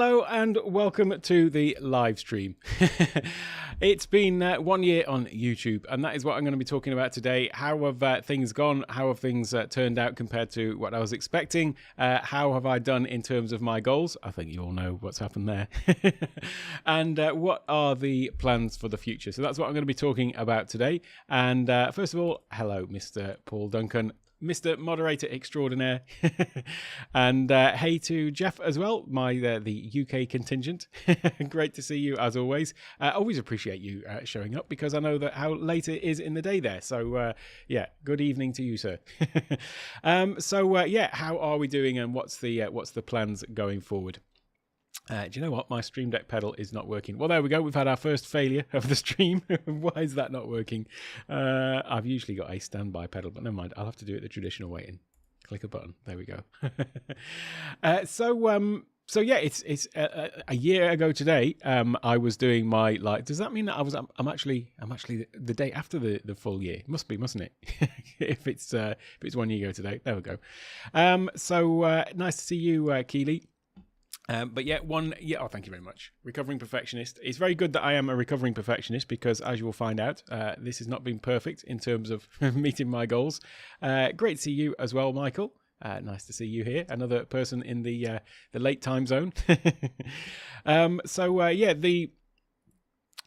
Hello and welcome to the live stream. It's been 1 year on YouTube, and that is what I'm going to be talking about today. How have things gone? How have things turned out compared to what I was expecting? How have I done in terms of my goals? I think you all know what's happened there. And what are the plans for the future? So that's what I'm going to be talking about today. And first of all, hello, Mr. Paul Duncan, Mr. Moderator Extraordinaire. And hey to Jeff as well, the UK contingent. Great to see you as always. I always appreciate you showing up because I know that how late it is in the day there. So yeah, good evening to you, sir. Yeah, how are we doing and what's the plans going forward? Do you know what? My Stream Deck pedal is not working. Well, there we go. We've had our first failure of the stream. Why is that not working? I've usually got a standby pedal, but never mind. I'll have to do it the traditional way and click a button. There we go. So yeah, it's a year ago today. I was doing my Does that mean that I'm actually the day after the full year? Must be, mustn't it? if it's 1 year ago today. There we go. Nice to see you, Keely. But yeah, oh, thank you very much. Recovering perfectionist. It's very good that I am a recovering perfectionist because, as you will find out, this has not been perfect in terms of meeting my goals. Great to see you as well, Michael. Nice to see you here. Another person in the late time zone.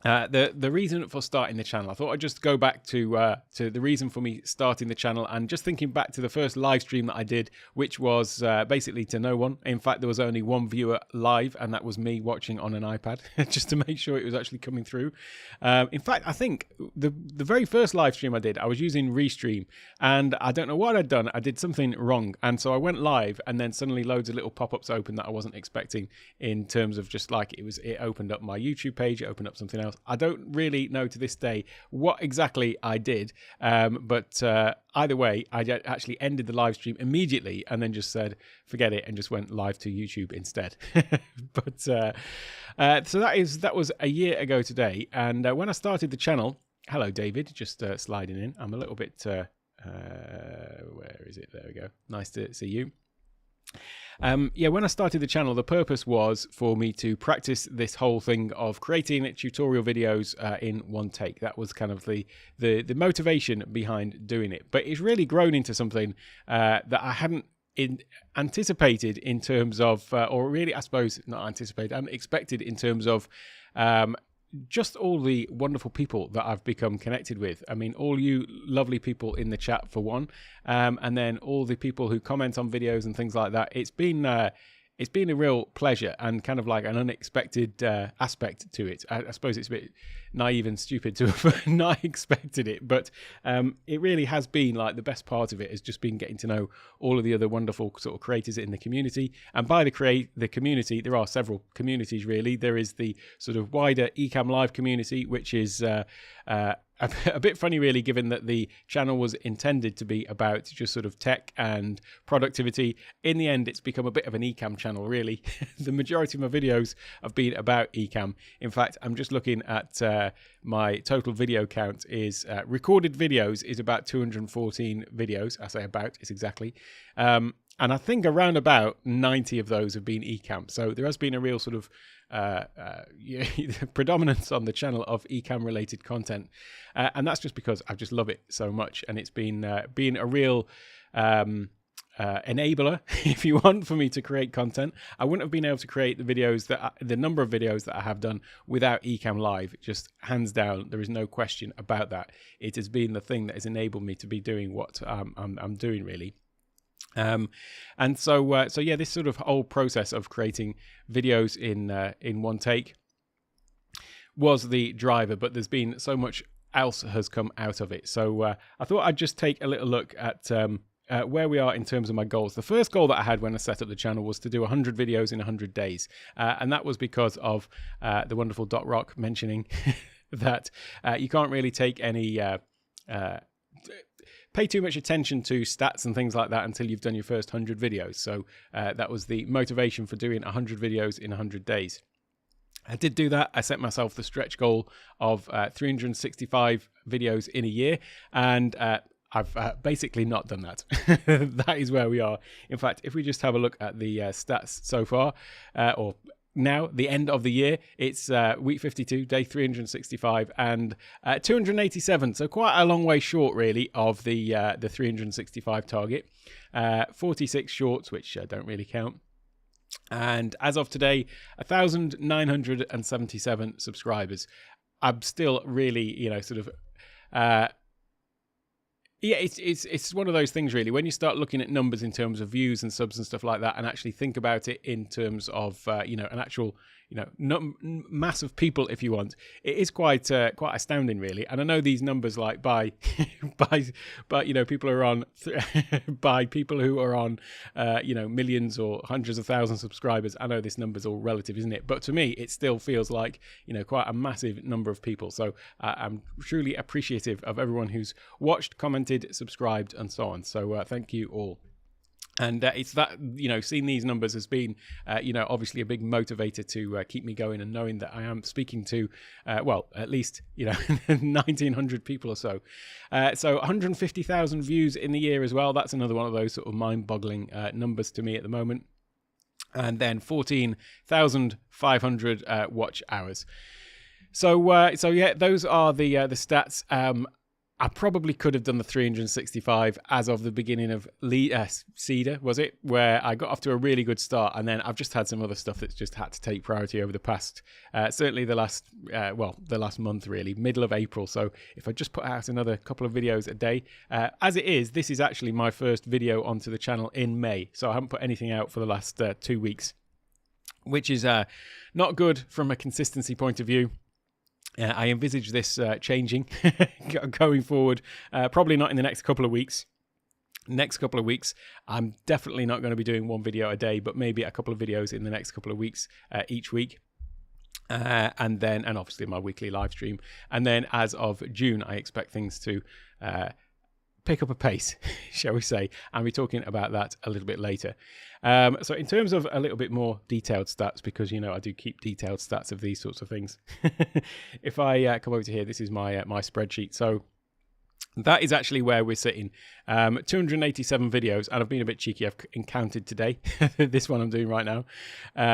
The reason for starting the channel, I thought I'd just go back to the reason for me starting the channel, and just thinking back to the first live stream that I did, which was basically to no one. In fact, there was only one viewer live, and that was me watching on an iPad, just to make sure it was actually coming through. In fact, I think the very first live stream I did, I was using Restream, and I don't know what I'd done. I did something wrong, and so I went live, and then suddenly loads of little pop-ups opened that I wasn't expecting, in terms of just like it opened up my YouTube page, it opened up something else. I don't really know to this day what exactly I did, but either way, I actually ended the live stream immediately and then just said, forget it, and just went live to YouTube instead. But so that was a year ago today. And when I started the channel, hello, David, just sliding in. I'm a little bit, where is it? There we go. Nice to see you. Yeah, when I started the channel, the purpose was for me to practice this whole thing of creating tutorial videos in one take. That was kind of the motivation behind doing it. But it's really grown into something that I hadn't anticipated in terms of, or really, I suppose, not anticipated, unexpected in terms of just all the wonderful people that I've become connected with. I mean, all you lovely people in the chat for one, and then all the people who comment on videos and things like that. It's been a real pleasure and kind of like an unexpected aspect to it. I suppose it's a bit naive and stupid to have not expected it, but it really has been like the best part of it has just been getting to know all of the other wonderful sort of creators in the community. And by the community, there are several communities really. There is the sort of wider Ecam Live community, which is a bit funny really, given that the channel was intended to be about just sort of tech and productivity. In the end, it's become a bit of an Ecam channel really. The majority of my videos have been about Ecam. In fact, I'm just looking at my total video count is recorded videos is about 214 videos. I say about, it's exactly. And I think around about 90 of those have been Ecam. So there has been a real sort of predominance on the channel of Ecam related content, and that's just because I just love it so much, and it's been a real enabler, if you want, for me to create content. I wouldn't have been able to create the number of videos that I have done without Ecam Live. Just hands down, there is no question about that. It has been the thing that has enabled me to be doing what I'm doing really. And so yeah, this sort of whole process of creating videos in one take was the driver, but there's been so much else has come out of it. So I thought I'd just take a little look at where we are in terms of my goals. The first goal that I had when I set up the channel was to do 100 videos in 100 days. And that was because of the wonderful Dot Rock mentioning that you can't really take any pay too much attention to stats and things like that until you've done your first 100 videos. So that was the motivation for doing 100 videos in 100 days. I did do that. I set myself the stretch goal of 365 videos in a year, and I've basically not done that. That is where we are. In fact, if we just have a look at the stats so far, or now, the end of the year. It's week 52, day 365, and 287. So quite a long way short, really, of the 365 target. 46 shorts, which don't really count. And as of today, 1,977 subscribers. I'm still really, sort of. Yeah, it's one of those things, really. When you start looking at numbers in terms of views and subs and stuff like that, and actually think about it in terms of an actual mass of people, if you want, it is quite astounding, really. And I know these numbers, like by people are on by people who are on millions or hundreds of thousands of subscribers. I know this number's all relative, isn't it? But to me, it still feels like quite a massive number of people. So I'm truly appreciative of everyone who's watched, commented, subscribed, and so on. So thank you all. And it's that, seeing these numbers has been, obviously a big motivator to keep me going, and knowing that I am speaking to, at least, 1,900 people or so. So 150,000 views in the year as well. That's another one of those sort of mind-boggling numbers to me at the moment. And then 14,500 watch hours. So yeah, those are the stats. I probably could have done the 365 as of the beginning of Cedar, was it? Where I got off to a really good start, and then I've just had some other stuff that's just had to take priority over the past, certainly the last month, really, middle of April. So if I just put out another couple of videos a day, as it is, this is actually my first video onto the channel in May. So I haven't put anything out for the last 2 weeks, which is not good from a consistency point of view. I envisage this changing going forward, probably not in the next couple of weeks. Next couple of weeks, I'm definitely not going to be doing one video a day, but maybe a couple of videos in the next couple of weeks each week. And obviously my weekly live stream. And then as of June, I expect things to pick up a pace, shall we say. I'll be talking about that a little bit later. So in terms of a little bit more detailed stats, because I do keep detailed stats of these sorts of things. If I come over to here, this is my my spreadsheet. So that is actually where we're sitting. 287 videos, and I've been a bit cheeky. I've encountered today. This one I'm doing right now.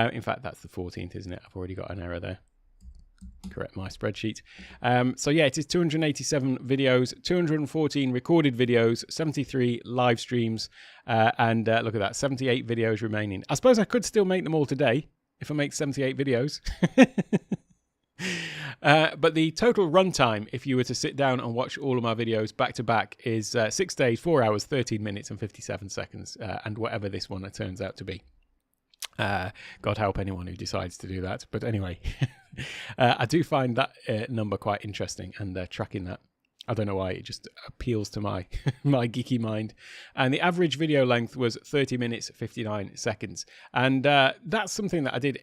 In fact, that's the 14th, isn't it? I've already got an error there. Correct my spreadsheet. So yeah, it is 287 videos, 214 recorded videos, 73 live streams, and look at that, 78 videos remaining. I suppose I could still make them all today if I make 78 videos. But the total runtime, if you were to sit down and watch all of my videos back to back, is 6 days, 4 hours, 13 minutes and 57 seconds, and whatever this one turns out to be. God help anyone who decides to do that. But anyway, I do find that number quite interesting, and tracking that, I don't know why, it just appeals to my my geeky mind. And the average video length was 30 minutes 59 seconds, and that's something that I did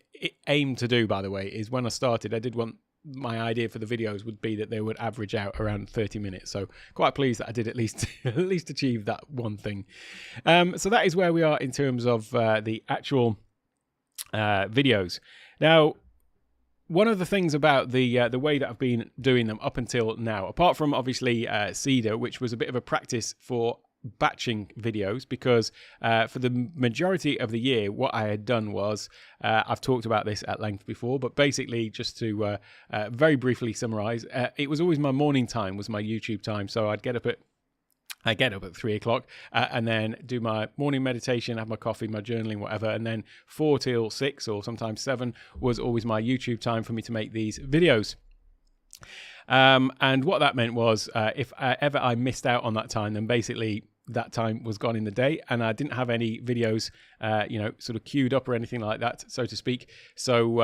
aim to do, by the way. Is when I started, I did want, my idea for the videos would be that they would average out around 30 minutes. So quite pleased that I did at least achieve that one thing. So that is where we are in terms of the actual videos. Now, one of the things about the way that I've been doing them up until now, apart from obviously Cedar, which was a bit of a practice for batching videos, because for the majority of the year, what I had done was, I've talked about this at length before, but basically just to very briefly summarize, it was always my morning time was my YouTube time. So I'd get up at 3 o'clock and then do my morning meditation, have my coffee, my journaling, whatever. And then 4 till 6 or sometimes 7 was always my YouTube time for me to make these videos. And what that meant was if ever I missed out on that time, then basically that time was gone in the day, and I didn't have any videos, sort of queued up or anything like that, so to speak. So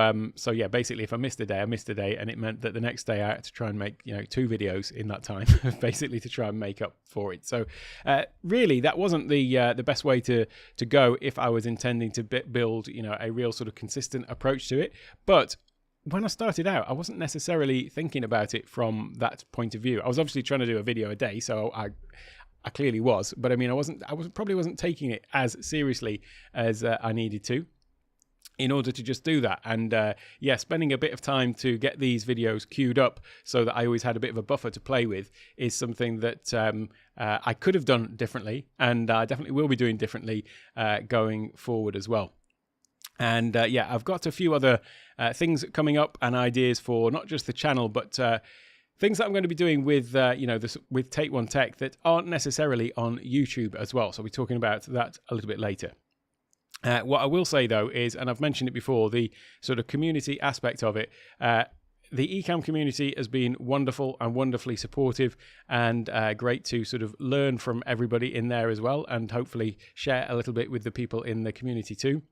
yeah, basically, if I missed a day, I missed a day, and it meant that the next day I had to try and make 2 videos in that time, basically to try and make up for it. So really, that wasn't the best way to go if I was intending to build a real sort of consistent approach to it. But when I started out, I wasn't necessarily thinking about it from that point of view. I was obviously trying to do a video a day, so I clearly was, but I mean, I probably wasn't taking it as seriously as I needed to in order to just do that. And yeah, spending a bit of time to get these videos queued up so that I always had a bit of a buffer to play with is something that I could have done differently, and I definitely will be doing differently going forward as well. And yeah, I've got a few other things coming up and ideas for not just the channel, but things that I'm going to be doing with, with Take One Tech that aren't necessarily on YouTube as well. So we're talking about that a little bit later. What I will say, though, is, and I've mentioned it before, the sort of community aspect of it. The Ecam community has been wonderful and wonderfully supportive, and great to sort of learn from everybody in there as well, and hopefully share a little bit with the people in the community too.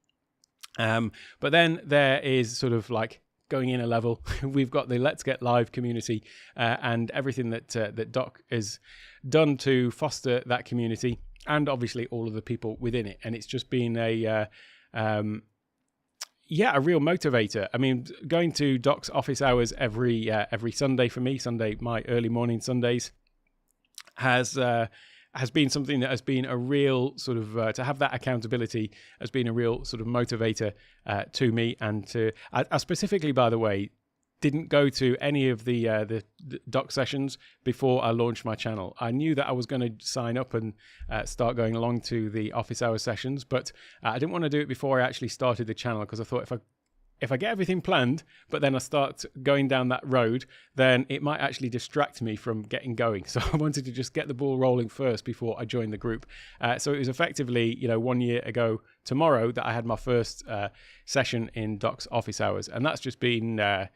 But then there is sort of like going in a level. We've got the Let's Get Live community and everything that Doc has done to foster that community, and obviously all of the people within it. And it's just been a real motivator. I mean, going to Doc's office hours every Sunday for me, my early morning Sundays, has been something that has been a real sort of to have that accountability has been a real sort of motivator to me. And I specifically, by the way, didn't go to any of the doc sessions before I launched my channel. I knew that I was going to sign up and start going along to the office hour sessions, but I didn't want to do it before I actually started the channel, because I thought if I get everything planned, but then I start going down that road, then it might actually distract me from getting going. So I wanted to just get the ball rolling first before I joined the group. So it was effectively, 1 year ago tomorrow that I had my first session in Doc's office hours, and that's just been.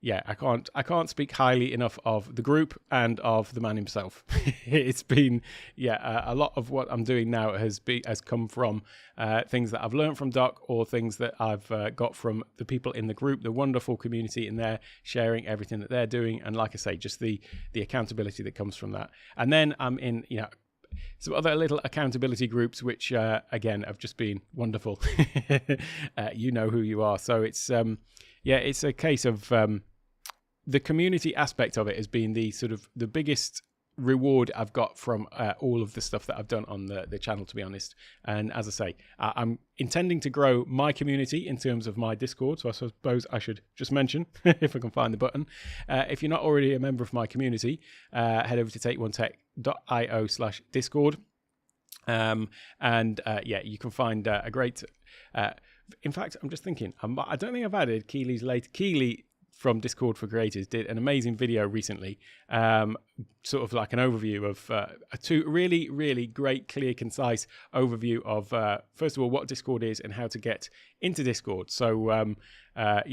I can't speak highly enough of the group and of the man himself. It's been, a lot of what I'm doing now has come from things that I've learned from Doc, or things that I've got from the people in the group, the wonderful community in there, sharing everything that they're doing. And like I say, just the accountability that comes from that. And then I'm in, some other little accountability groups, which again have just been wonderful. You know who you are. So it's it's a case of the community aspect of it has been the sort of the biggest reward I've got from all of the stuff that I've done on the channel, to be honest. And as I say, I'm intending to grow my community in terms of my Discord. So I suppose I should just mention, if I can find the button, if you're not already a member of my community, head over to takeonetech.io/Discord. You can find a great... in fact, I'm just thinking, I don't think I've added Keely's later. Keely from Discord for Creators did an amazing video recently, sort of like an overview of two really, really great, clear, concise overview of, first of all, what Discord is and how to get into Discord. So, that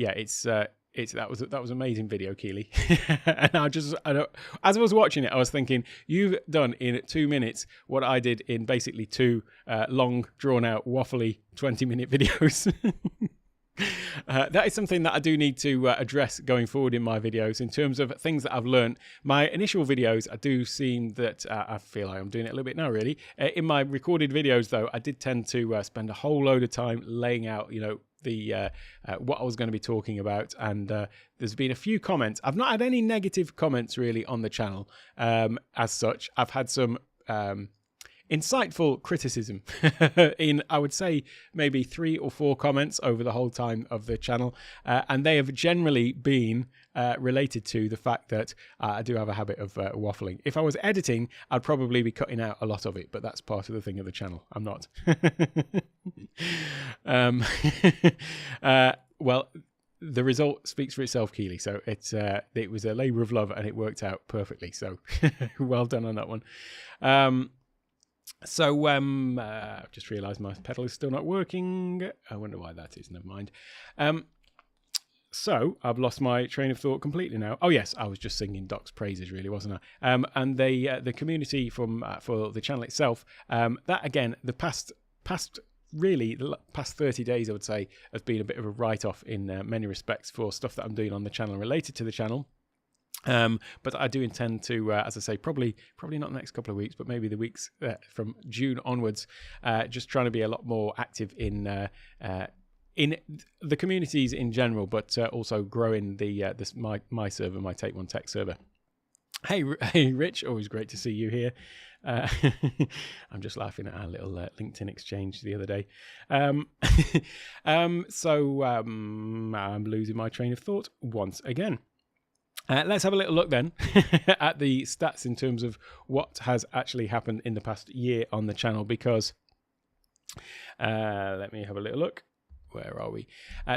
was an amazing video, Keely. And as I was watching it, I was thinking, you've done in 2 minutes what I did in basically 2 long, drawn-out, waffly 20-minute videos. That is something that I do need to address going forward in my videos, in terms of things that I've learned. My initial videos, I do seem that I feel like I'm doing it a little bit now, really. In my recorded videos, though, I did tend to spend a whole load of time laying out, the what I was going to be talking about, and there's been a few comments. I've not had any negative comments really on the channel as such. I've had some insightful criticism in, I would say, maybe 3 or 4 comments over the whole time of the channel, and they have generally been related to the fact that I do have a habit of waffling. If I was editing, I'd probably be cutting out a lot of it, but that's part of the thing of the channel. I'm not. Well, the result speaks for itself, Keely. So it was a labour of love, and it worked out perfectly. So well done on that one. I've just realised my pedal is still not working. I wonder why that is. Never mind. So I've lost my train of thought completely now. Oh yes, I was just singing Doc's praises, really, wasn't I? And the community for the channel itself. That again, the past 30 days, I would say, has been a bit of a write-off in many respects for stuff that I'm doing on the channel related to the channel. But I do intend to, as I say, probably not the next couple of weeks, but maybe the weeks from June onwards, just trying to be a lot more active in the communities in general, but also growing my server, my Take One Tech server. Hey, Rich, always great to see you here. I'm just laughing at our little LinkedIn exchange the other day. I'm losing my train of thought once again. Let's have a little look then at the stats in terms of what has actually happened in the past year on the channel, because let me have a little look. where are we?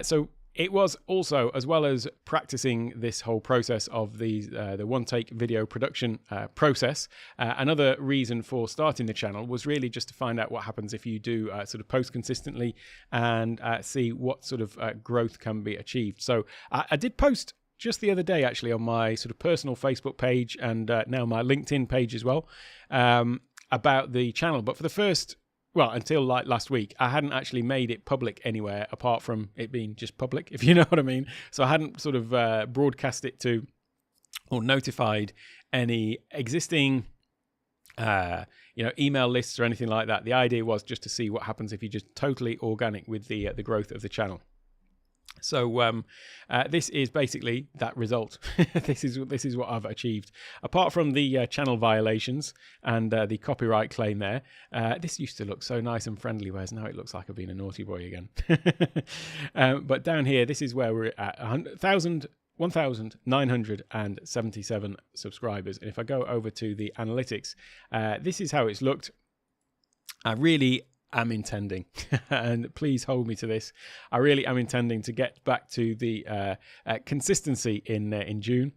So it was also, as well as practicing this whole process of the one-take video production process, another reason for starting the channel was really just to find out what happens if you do sort of post consistently and see what sort of growth can be achieved. So I did post just the other day, actually, on my sort of personal Facebook page and now my LinkedIn page as well, about the channel. But for the first... well, until like last week, I hadn't actually made it public anywhere apart from it being just public, if you know what I mean. So I hadn't sort of broadcast it to or notified any existing, email lists or anything like that. The idea was just to see what happens if you just totally organic with the growth of the channel. So this is basically that result. This is what I've achieved. Apart from the channel violations and the copyright claim there, this used to look so nice and friendly, whereas now it looks like I've been a naughty boy again. But down here, this is where we're at 1,977 subscribers. And if I go over to the analytics, this is how it's looked. I really am intending, and please hold me to this, I really am intending to get back to the consistency in June.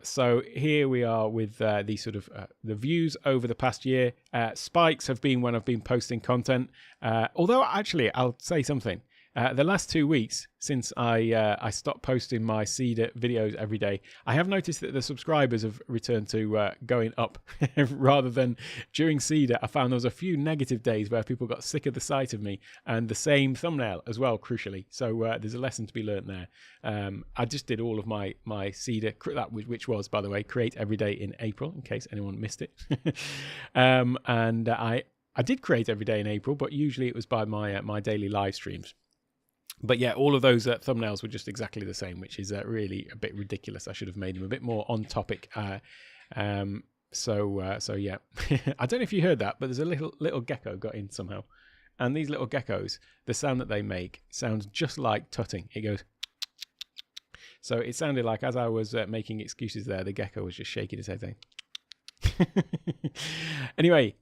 So here we are with the sort of the views over the past year. Spikes have been when I've been posting content, although actually I'll say something. The last 2 weeks since I stopped posting my Cedar videos every day, I have noticed that the subscribers have returned to going up rather than during Cedar. I found there was a few negative days where people got sick of the sight of me and the same thumbnail as well, crucially. So there's a lesson to be learnt there. I just did all of my Cedar, that which was, by the way, create every day in April, in case anyone missed it. And I did create every day in April, but usually it was by my daily live streams. But yeah, all of those thumbnails were just exactly the same, which is really a bit ridiculous. I should have made them a bit more on topic. So yeah, I don't know if you heard that, but there's a little gecko got in somehow. And these little geckos, the sound that they make sounds just like tutting. It goes. So it sounded like as I was making excuses there, the gecko was just shaking his head saying. Anyway,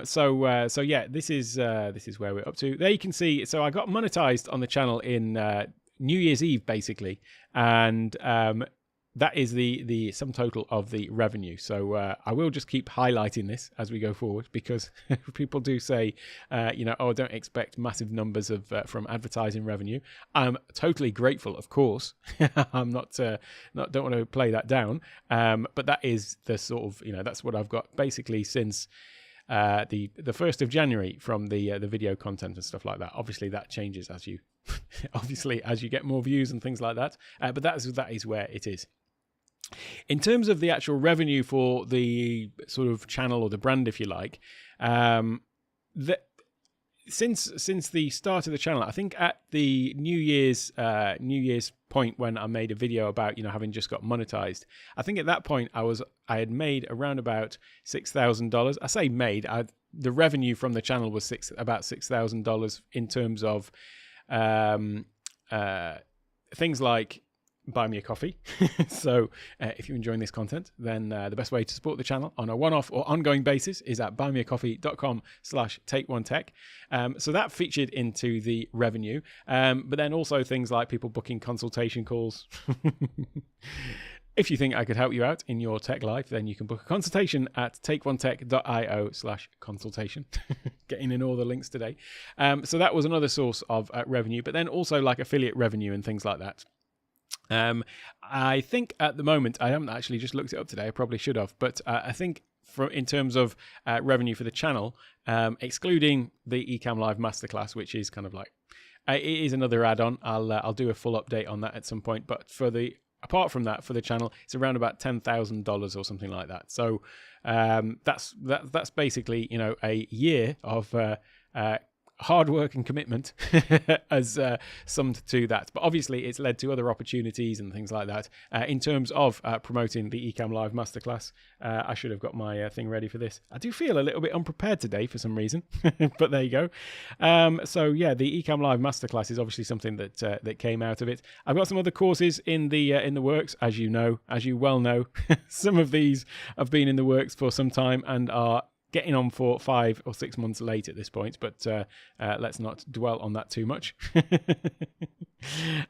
so yeah, this is where we're up to. There you can see. So I got monetized on the channel in New Year's Eve, basically, and that is the sum total of the revenue. So I will just keep highlighting this as we go forward, because people do say, oh, don't expect massive numbers of from advertising revenue. I'm totally grateful, of course. I'm not don't want to play that down. But that is the sort of, that's what I've got basically since the 1st of January from the video content and stuff like that. Obviously that changes as you get more views and things like that. But that is where it is. In terms of the actual revenue for the sort of channel or the brand, if you like, since the start of the channel, I think at the New Year's point when I made a video about having just got monetized, I think at that point I had made around about $6,000. I say made, the revenue from the channel was about $6,000 in terms of things like buy me a coffee. So if you're enjoying this content, then the best way to support the channel on a one-off or ongoing basis is at buymeacoffee.com/take1tech. So that featured into the revenue, but then also things like people booking consultation calls. If you think I could help you out in your tech life, then you can book a consultation at take1tech.io/consultation. Getting in all the links today. So that was another source of revenue, but then also like affiliate revenue and things like that. I think at the moment, I haven't actually just looked it up today, I probably should have, but I think in terms of revenue for the channel, excluding the Ecam Live Masterclass, which is kind of like, it is another add-on. I'll do a full update on that at some point, but apart from that, for the channel, it's around about $10,000 or something like that. So that's basically, a year of hard work and commitment as summed to that. But obviously it's led to other opportunities and things like that. In terms of promoting the Ecam Live Masterclass, I should have got my thing ready for this. I do feel a little bit unprepared today for some reason, but there you go. So yeah, the Ecam Live Masterclass is obviously something that came out of it. I've got some other courses in the works, as you well know. Some of these have been in the works for some time and are getting on for 5 or 6 months late at this point, but let's not dwell on that too much.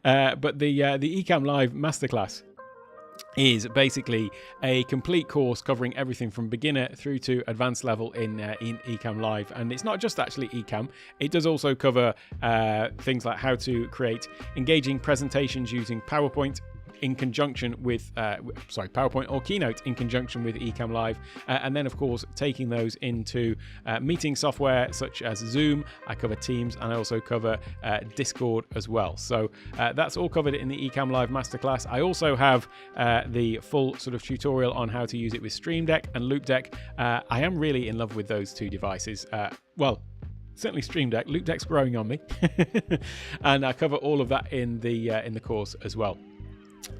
But the Ecam Live Masterclass is basically a complete course covering everything from beginner through to advanced level in Ecam Live. And it's not just actually Ecam, it does also cover things like how to create engaging presentations using PowerPoint in conjunction with PowerPoint or Keynote in conjunction with Ecam Live, and then of course taking those into meeting software such as Zoom. I cover Teams, and I also cover Discord as well. So that's all covered in the Ecam Live Masterclass. I also have the full sort of tutorial on how to use it with Stream Deck and Loop Deck. I am really in love with those two devices. Well, certainly Stream Deck. Loop Deck's growing on me, and I cover all of that in the course as well.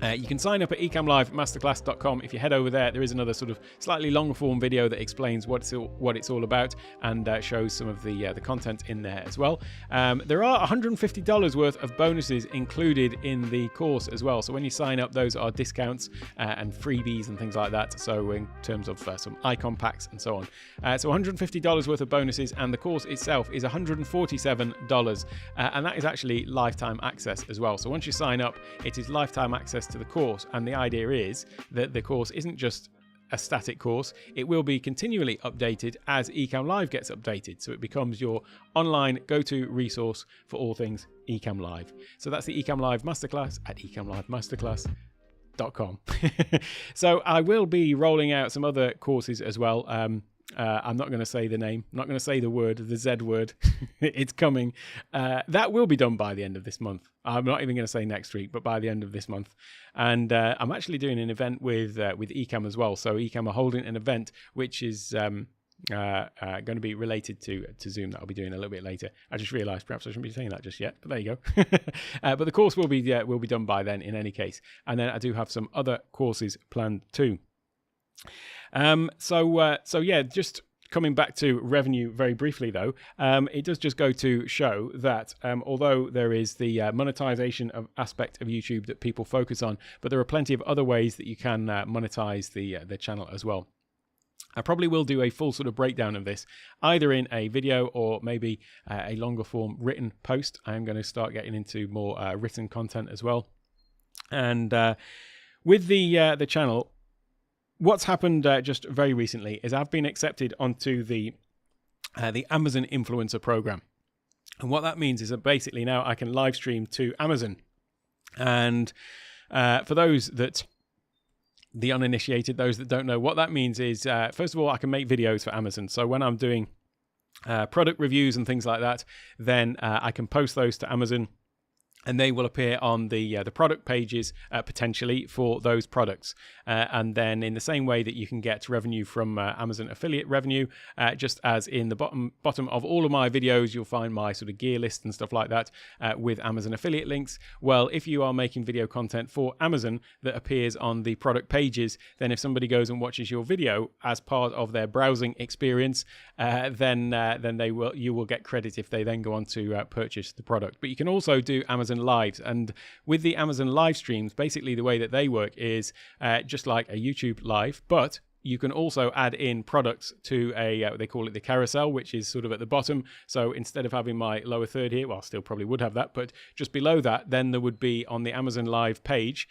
You can sign up at ecamlivemasterclass.com. If you head over there is another sort of slightly longer form video that explains what it's all about, and shows some of the content in there as well. There are $150 worth of bonuses included in the course as well. So when you sign up, those are discounts and freebies and things like that. So in terms of some Icon packs and so on. So $150 worth of bonuses, and the course itself is $147, and that is actually lifetime access as well. So once you sign up, it is lifetime access to the course, and the idea is that the course isn't just a static course. It will be continually updated as Ecam Live gets updated, so it becomes your online go-to resource for all things Ecam Live. So that's the Ecam Live Masterclass at ecamlivemasterclass.com. So I will be rolling out some other courses as well. I'm not going to say the name, I'm not going to say the word, the Z word. It's coming. That will be done by the end of this month. I'm not even going to say next week, but by the end of this month. And I'm actually doing an event with Ecam as well. So Ecam are holding an event which is going to be related to Zoom that I'll be doing a little bit later. I just realised perhaps I shouldn't be saying that just yet, but there you go. But the course will be done by then in any case. And then I do have some other courses planned too. So yeah, just coming back to revenue very briefly though, it does just go to show that although there is the monetization aspect of YouTube that people focus on, but there are plenty of other ways that you can monetize the channel as well. I probably will do a full sort of breakdown of this, either in a video or maybe a longer form written post. I am going to start getting into more written content as well. And with the channel, what's happened just very recently is I've been accepted onto the Amazon Influencer Program. And what that means is that basically now I can live stream to Amazon. And for those that, the uninitiated, those that don't know, what that means is, first of all, I can make videos for Amazon. So when I'm doing product reviews and things like that, then I can post those to Amazon, and they will appear on the product pages potentially for those products. And then in the same way that you can get revenue from Amazon affiliate revenue, just as in the bottom of all of my videos, you'll find my sort of gear list and stuff like that with Amazon affiliate links. Well, if you are making video content for Amazon that appears on the product pages, then if somebody goes and watches your video as part of their browsing experience, then you will get credit if they then go on to purchase the product. But you can also do Amazon Lives, and with the Amazon live streams, basically the way that they work is just like a YouTube live, but you can also add in products to they call it the carousel, which is sort of at the bottom. So instead of having my lower third here, well, I still probably would have that, but just below that, then there would be on the Amazon Live page,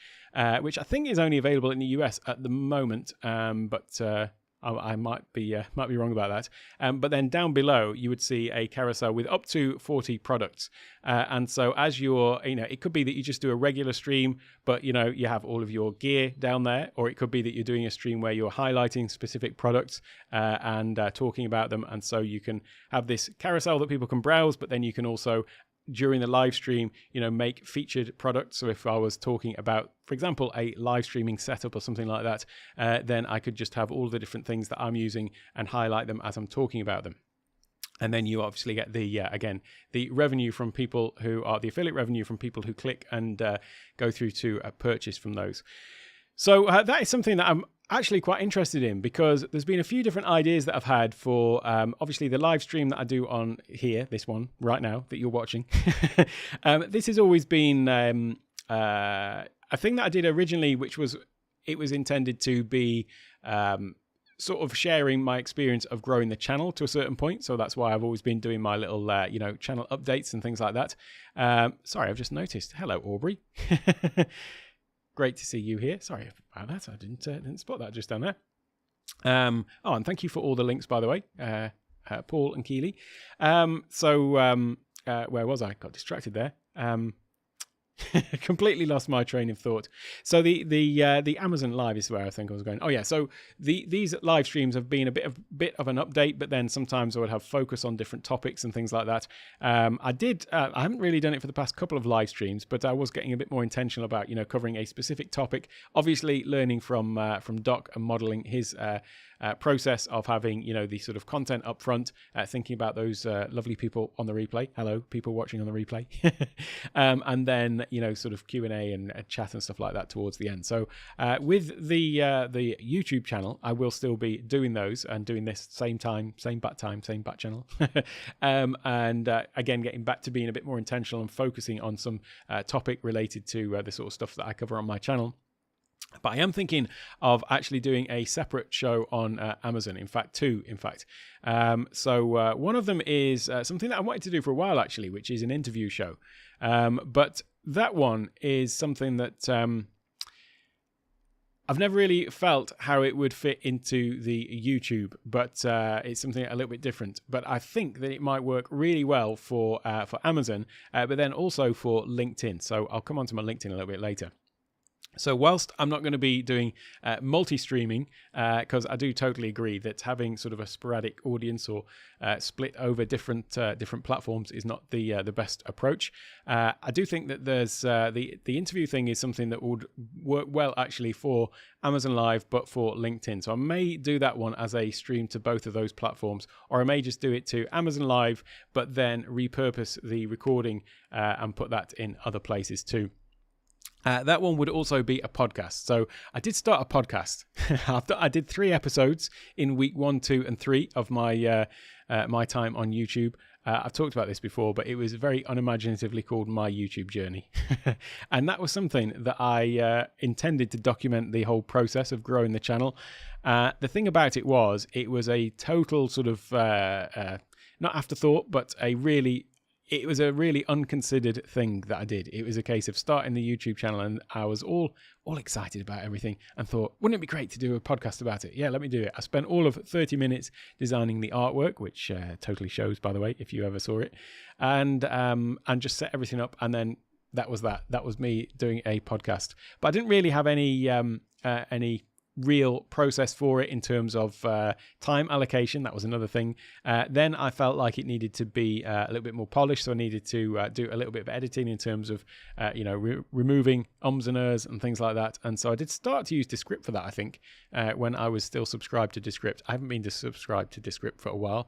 which I think is only available in the US at the moment, but I might be wrong about that. But then down below, you would see a carousel with up to 40 products. And so as it could be that you just do a regular stream, but, you have all of your gear down there, or it could be that you're doing a stream where you're highlighting specific products and talking about them. And so you can have this carousel that people can browse, but then you can also, during the live stream, make featured products. So if I was talking about, for example, a live streaming setup or something like that, then I could just have all the different things that I'm using and highlight them as I'm talking about them. And then you obviously get the revenue from people who are the affiliate revenue from people who click and go through to a purchase from those. So that is something that I'm actually quite interested in, because there's been a few different ideas that I've had for obviously the live stream that I do on here, this one right now that you're watching. This has always been a thing that I did originally, which was intended to be sort of sharing my experience of growing the channel to a certain point. So that's why I've always been doing my little, channel updates and things like that. Sorry, I've just noticed. Hello, Aubrey. Great to see you here. Sorry about that. I didn't spot that just down there. And thank you for all the links, by the way, Paul and Keely. Where was I? Got distracted there. Completely lost my train of thought. So the Amazon Live is where I think I was going. Oh yeah, so these live streams have been a bit of an update, but then sometimes I would have focus on different topics and things like that. I haven't really done it for the past couple of live streams, but I was getting a bit more intentional about covering a specific topic. Obviously, learning from Doc and modeling his process of having the sort of content up front, thinking about those lovely people on the replay. Hello, people watching on the replay. And then sort of Q&A and chat and stuff like that towards the end. So with the YouTube channel, I will still be doing those and doing this same bat channel. And again, getting back to being a bit more intentional and focusing on some topic related to the sort of stuff that I cover on my channel. But I am thinking of actually doing a separate show on Amazon. In fact, two. So one of them is something that I wanted to do for a while, actually, which is an interview show. But that one is something that I've never really felt how it would fit into the YouTube, but it's something a little bit different. But I think that it might work really well for Amazon, but then also for LinkedIn. So I'll come on to my LinkedIn a little bit later. So whilst I'm not going to be doing multi-streaming, because I do totally agree that having sort of a sporadic audience or split over different platforms is not the best approach. I do think that there's the interview thing is something that would work well actually for Amazon Live, but for LinkedIn. So I may do that one as a stream to both of those platforms, or I may just do it to Amazon Live, but then repurpose the recording and put that in other places too. That one would also be a podcast. So I did start a podcast. I did 3 episodes in week 1, 2, and 3 of my my time on YouTube. I've talked about this before, but it was very unimaginatively called My YouTube Journey. And that was something that I intended to document the whole process of growing the channel. The thing about it was a total sort of, not afterthought, but it was a really unconsidered thing that I did. It was a case of starting the YouTube channel, and I was all excited about everything and thought, wouldn't it be great to do a podcast about it? Yeah, let me do it. I spent all of 30 minutes designing the artwork, which totally shows, by the way, if you ever saw it, and just set everything up. And then that was that. That was me doing a podcast. But I didn't really have any real process for it in terms of time allocation. That was another thing. Then I felt like it needed to be a little bit more polished, so I needed to do a little bit of editing in terms of removing ums and ers and things like that. And so I did start to use Descript for that, I think, when I was still subscribed to Descript. I haven't been subscribed to Descript for a while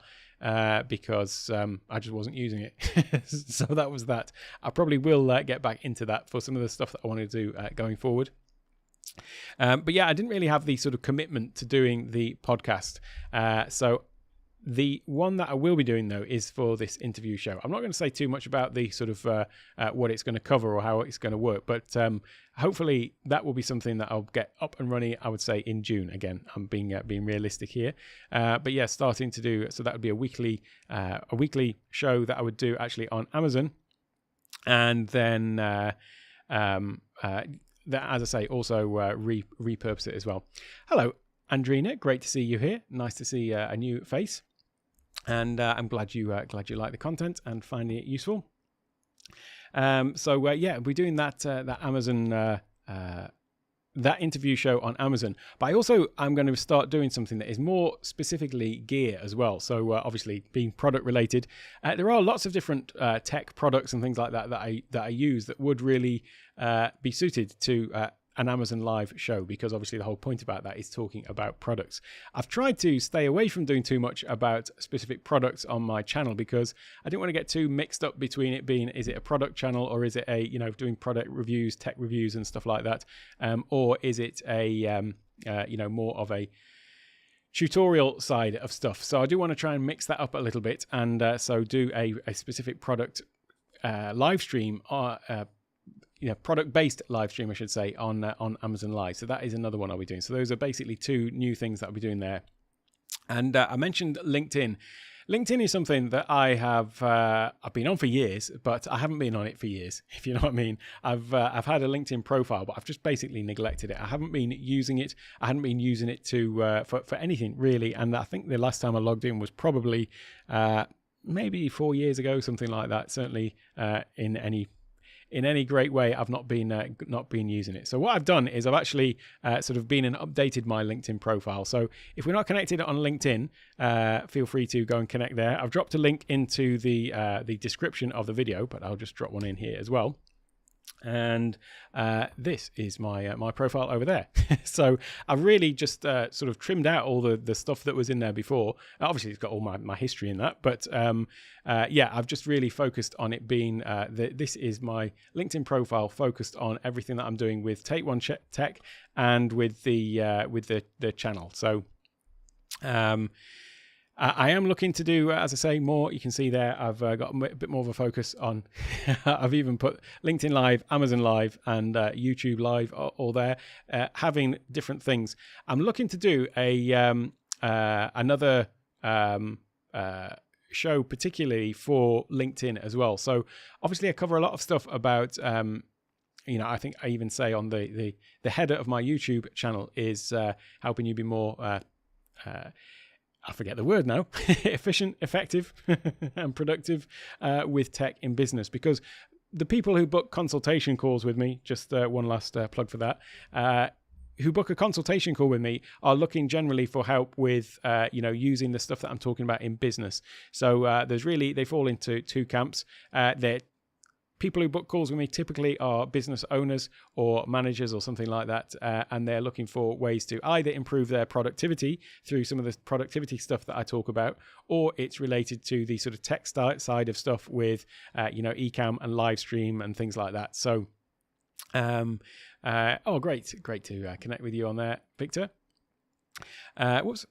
because I just wasn't using it. So that was that. I probably will get back into that for some of the stuff that I want to do going forward. But yeah, I didn't really have the sort of commitment to doing the podcast. So the one that I will be doing, though, is for this interview show. I'm not going to say too much about the sort of what it's going to cover or how it's going to work, but hopefully that will be something that I'll get up and running, I would say, in June. Again, I'm being realistic here. But yeah, starting to do, so that would be a weekly show that I would do actually on Amazon. And then that, as I say, also repurpose it as well. Hello, Andrina. Great to see you here. Nice to see a new face. And I'm glad you like the content and finding it useful. Yeah, we're doing that Amazon that interview show on Amazon. But I'm going to start doing something that is more specifically gear as well. So obviously being product related, there are lots of different tech products and things like that I use that would really be suited to an Amazon Live show, because obviously the whole point about that is talking about products. I've tried to stay away from doing too much about specific products on my channel because I didn't want to get too mixed up between it being, is it a product channel or is it a, doing product reviews, tech reviews and stuff like that, or is it a, more of a tutorial side of stuff. So I do want to try and mix that up a little bit, and so do a specific product live stream, product-based live stream, I should say, on Amazon Live. So that is another one I'll be doing. So those are basically 2 new things that I'll be doing there. And I mentioned LinkedIn. LinkedIn is something that I have I've been on for years, but I haven't been on it for years, if you know what I mean. I've had a LinkedIn profile, but I've just basically neglected it. I haven't been using it. I hadn't been using it to for anything really. And I think the last time I logged in was probably maybe 4 years ago, something like that. Certainly in any great way, I've not been using it. So what I've done is I've actually sort of been and updated my LinkedIn profile. So if we're not connected on LinkedIn, feel free to go and connect there. I've dropped a link into the description of the video, but I'll just drop one in here as well. And this is my profile over there. So I've really just sort of trimmed out all the stuff that was in there before. Obviously, it's got all my history in that, but yeah, I've just really focused on it being this is my LinkedIn profile, focused on everything that I'm doing with Take One Tech and with the channel. So I am looking to do, as I say, more. You can see there, I've got a bit more of a focus on, I've even put LinkedIn Live, Amazon Live, and YouTube Live all there, having different things. I'm looking to do another show, particularly for LinkedIn as well. So obviously I cover a lot of stuff about, I think I even say on the header of my YouTube channel is helping you be more I forget the word now, efficient, effective, and productive with tech in business. Because the people who book consultation calls with me, just one last plug for that, who book a consultation call with me are looking generally for help with, using the stuff that I'm talking about in business. So they fall into two camps. People who book calls with me typically are business owners or managers or something like that, and they're looking for ways to either improve their productivity through some of the productivity stuff that I talk about, or it's related to the sort of tech side of stuff with, Ecam and livestream and things like that. So, great to connect with you on there, Victor. Whoops,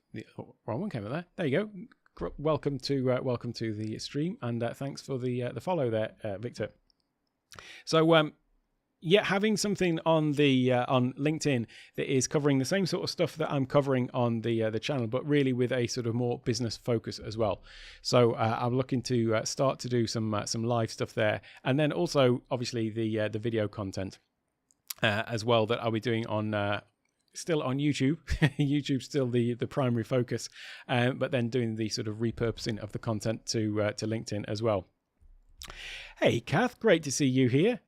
wrong one came up there. There you go. Welcome to the stream, and thanks for the follow there, Victor. So having something on the on LinkedIn that is covering the same sort of stuff that I'm covering on the channel, but really with a sort of more business focus as well. So I'm looking to start to do some live stuff there, and then also obviously the video content as well that I'll be doing on. Still on YouTube. YouTube's still the primary focus, but then doing the sort of repurposing of the content to LinkedIn as well. Hey, Kath, great to see you here.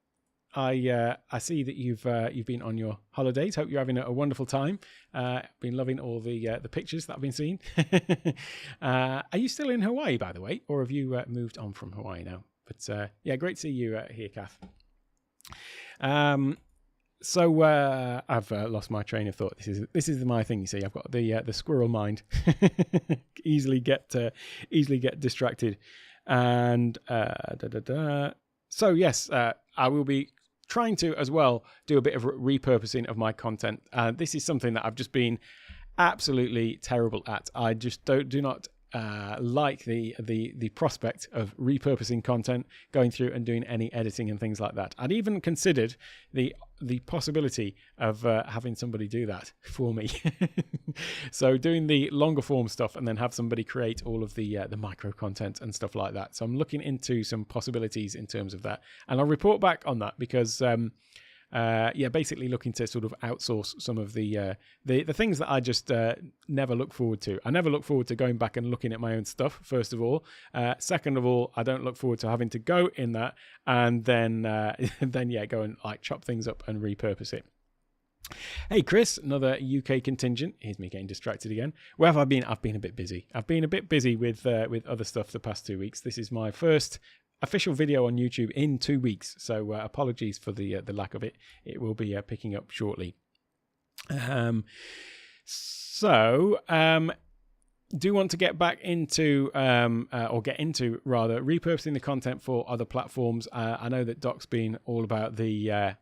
I see that you've been on your holidays. Hope you're having a wonderful time. Been loving all the pictures that I've been seeing. Are you still in Hawaii, by the way, or have you moved on from Hawaii now? But great to see you here, Kath. So I've lost my train of thought. This is my thing. You see, I've got the squirrel mind. easily get distracted. And so yes, I will be trying to as well do a bit of repurposing of my content. This is something that I've just been absolutely terrible at. I just do not like the prospect of repurposing content, going through and doing any editing and things like that. I'd even considered the possibility of having somebody do that for me. So doing the longer form stuff and then have somebody create all of the micro content and stuff like that. So I'm looking into some possibilities in terms of that, and I'll report back on that because basically looking to sort of outsource some of the things that I just never look forward to. I never look forward to going back and looking at my own stuff, first of all. Second of all, I don't look forward to having to go in that and then go and like chop things up and repurpose it. Hey Chris, another UK contingent. Here's me getting distracted again. Where have I been? I've been a bit busy. I've been a bit busy with other stuff the past 2 weeks. This is my first official video on YouTube in 2 weeks, so apologies for the lack of it. It will be picking up shortly. Do want to get back into repurposing the content for other platforms. I know that Doc's been all about the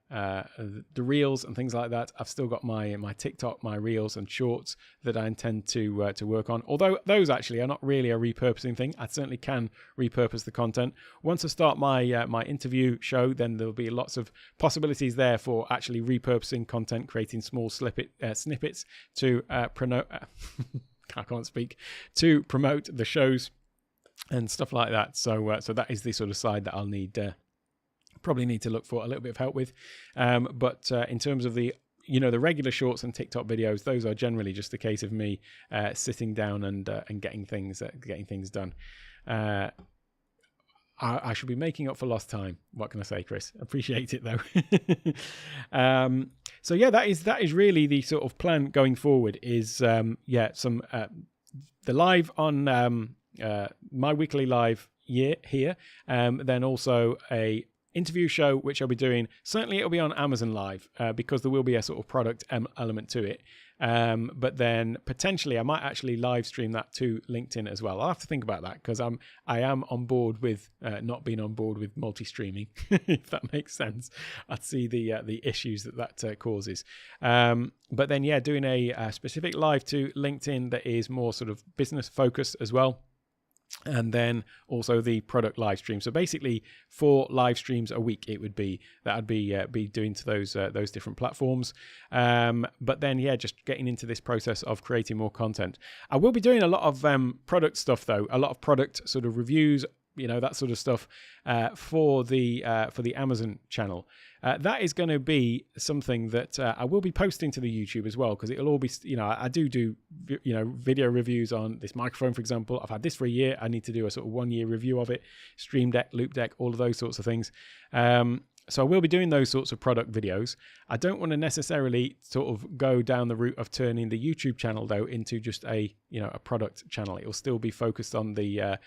reels and things like that. I've still got my TikTok, my reels and shorts that I intend to work on. Although those actually are not really a repurposing thing. I certainly can repurpose the content. Once I start my my interview show, then there'll be lots of possibilities there for actually repurposing content, creating small snippets to I can't speak, to promote the shows and stuff like that. So so that is the sort of side that I'll need probably need to look for a little bit of help with. But in terms of the the regular shorts and TikTok videos, those are generally just a case of me sitting down and getting things done. I should be making up for lost time. What can I say, Chris? Appreciate it though. So yeah, that is really the sort of plan going forward. Is the live on my weekly live here, then also a interview show which I'll be doing. Certainly it'll be on Amazon Live because there will be a sort of product element to it. But then potentially I might actually live stream that to LinkedIn as well. I'll have to think about that because I am on board with not being on board with multi-streaming, if that makes sense. I'd see the issues that causes. But then doing a specific live to LinkedIn that is more sort of business focused as well. And then also the product live stream. So basically 4 live streams a week it would be that I'd be doing to those different platforms. But then just getting into this process of creating more content. I will be doing a lot of product stuff though, a lot of product sort of reviews, that sort of stuff for the Amazon channel. That is going to be something that I will be posting to the YouTube as well, because it'll all be, I do video reviews on this microphone, for example. I've had this for a year. I need to do a sort of 1-year review of it, Stream Deck, Loop Deck, all of those sorts of things. So I will be doing those sorts of product videos. I don't want to necessarily sort of go down the route of turning the YouTube channel though into just a product channel. It will still be focused on the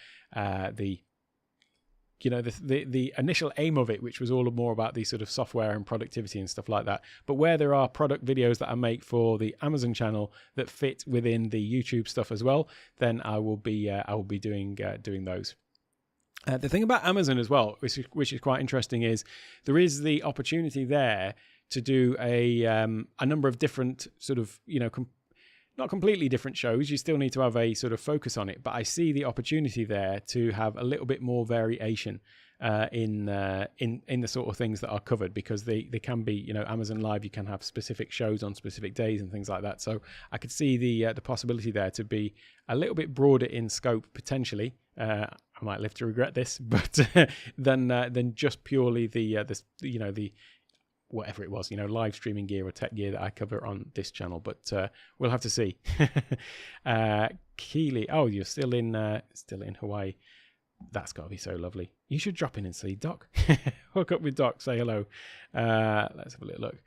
initial aim of it, which was all more about the sort of software and productivity and stuff like that. But where there are product videos that I make for the Amazon channel that fit within the YouTube stuff as well, then I will be doing those. The thing about Amazon as well, which is quite interesting, is there is the opportunity there to do a number of different sort of not completely different shows. You still need to have a sort of focus on it, but I see the opportunity there to have a little bit more variation in the sort of things that are covered, because they can be, Amazon Live, you can have specific shows on specific days and things like that. So I could see the possibility there to be a little bit broader in scope potentially. I might live to regret this, but than just purely the whatever it was, live streaming gear or tech gear that I cover on this channel. But we'll have to see. Keely, oh, you're still in Hawaii. That's got to be so lovely. You should drop in and see Doc. Hook up with Doc, say hello. Let's have a little look.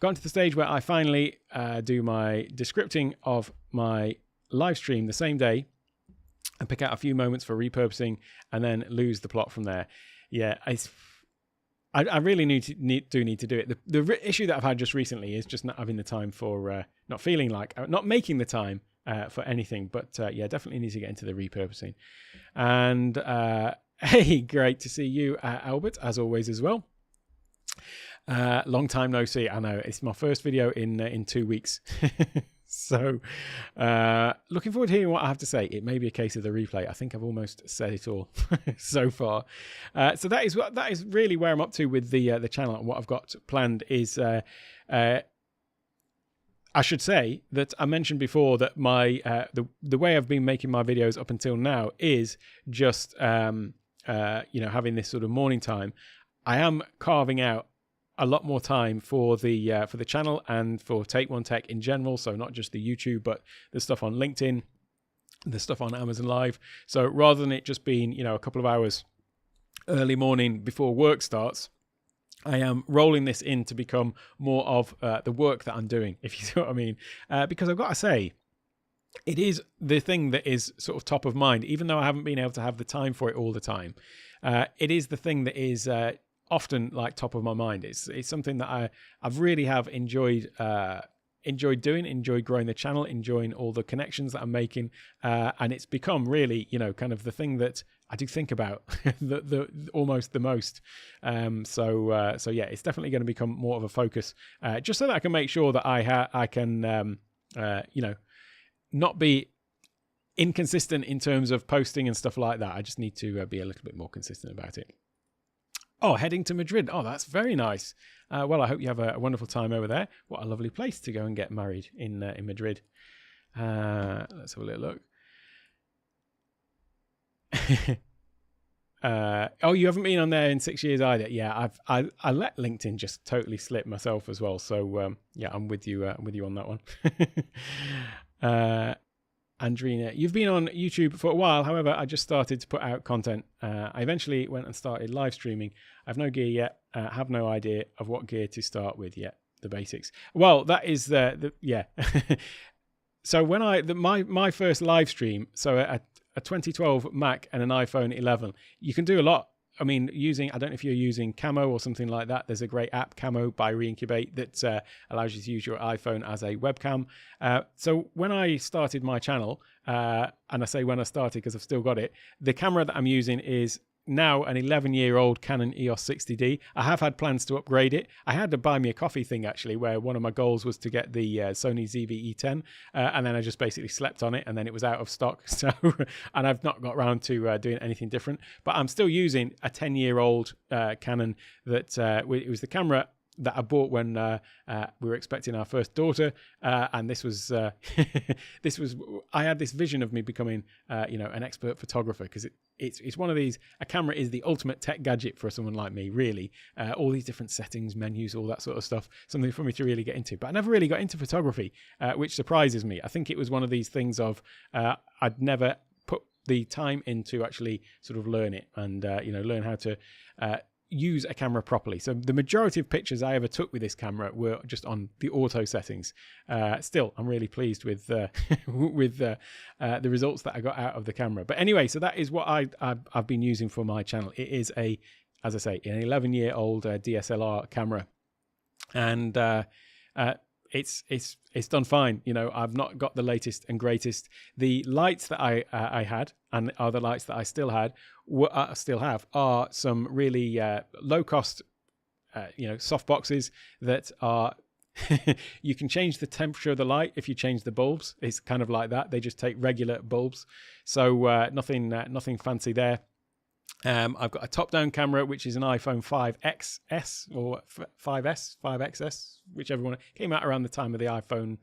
Gotten to the stage where I finally do my descripting of my live stream the same day and pick out a few moments for repurposing and then lose the plot from there. Yeah, I really need to do it. The issue that I've had just recently is just not having the time for, not making the time for anything. But definitely need to get into the repurposing. And hey, great to see you, Albert, as always as well. Long time no see. I know it's my first video in 2 weeks. So looking forward to hearing what I have to say. It may be a case of the replay. I think I've almost said it all so far. So that is really where I'm up to with the channel, and what I've got planned is I should say that I mentioned before that my the way I've been making my videos up until now is just having this sort of morning time. I am carving out a lot more time for the channel and for Take One Tech in general. So not just the YouTube, but the stuff on LinkedIn, the stuff on Amazon Live. So rather than it just being, a couple of hours early morning before work starts, I am rolling this in to become more of the work that I'm doing, if you see what I mean. Because I've got to say, it is the thing that is sort of top of mind, even though I haven't been able to have the time for it all the time. It is the thing that is often like top of my mind. It's something that I've really have enjoyed doing, enjoyed growing the channel, enjoying all the connections that I'm making, and it's become really kind of the thing that I do think about the almost the most. So it's definitely going to become more of a focus, just so that I can make sure that I can not be inconsistent in terms of posting and stuff like that. I just need to be a little bit more consistent about it. Oh, heading to Madrid. Oh, that's very nice. Well, I hope you have a wonderful time over there. What a lovely place to go and get married in Madrid. Let's have a little look. Oh, you haven't been on there in 6 years either. Yeah, I let LinkedIn just totally slip myself as well. So yeah, I'm with you on that one. Andrina, you've been on YouTube for a while. However, I just started to put out content. I eventually went and started live streaming. I've no gear yet. Have no idea of what gear to start with yet. The basics. Well, that is the yeah. So when my first live stream, so a 2012 Mac and an iPhone 11, you can do a lot. I mean, I don't know if you're using Camo or something like that. There's a great app, Camo by Reincubate, that allows you to use your iPhone as a webcam. So when I started my channel, and I say when I started because I've still got it, the camera that I'm using is now an 11-year-old Canon EOS 60D. I have had plans to upgrade it. I had to buy me a coffee thing, actually, where one of my goals was to get the Sony ZV-E10, and then I just basically slept on it, and then it was out of stock. So, and I've not got around to doing anything different. But I'm still using a 10-year-old Canon that it was the camera that I bought when we were expecting our first daughter, and this was I had this vision of me becoming an expert photographer, because it's one of these. A camera is the ultimate tech gadget for someone like me, really. All these different settings, menus, all that sort of stuff, something for me to really get into. But I never really got into photography, which surprises me. I think it was one of these things of I'd never put the time in to actually sort of learn it and learn how to use a camera properly. So the majority of pictures I ever took with this camera were just on the auto settings. Still, I'm really pleased with with the results that I got out of the camera. But anyway, so that is what I've been using for my channel. It is as I say, an 11-year-old DSLR camera, and it's done fine. I've not got the latest and greatest. The lights that I had, and are the lights that I still have, are some really low cost, soft boxes that are. You can change the temperature of the light if you change the bulbs. It's kind of like that. They just take regular bulbs, so nothing fancy there. I've got a top-down camera, which is an iPhone 5XS or 5XS, whichever one. It came out around the time of the iPhone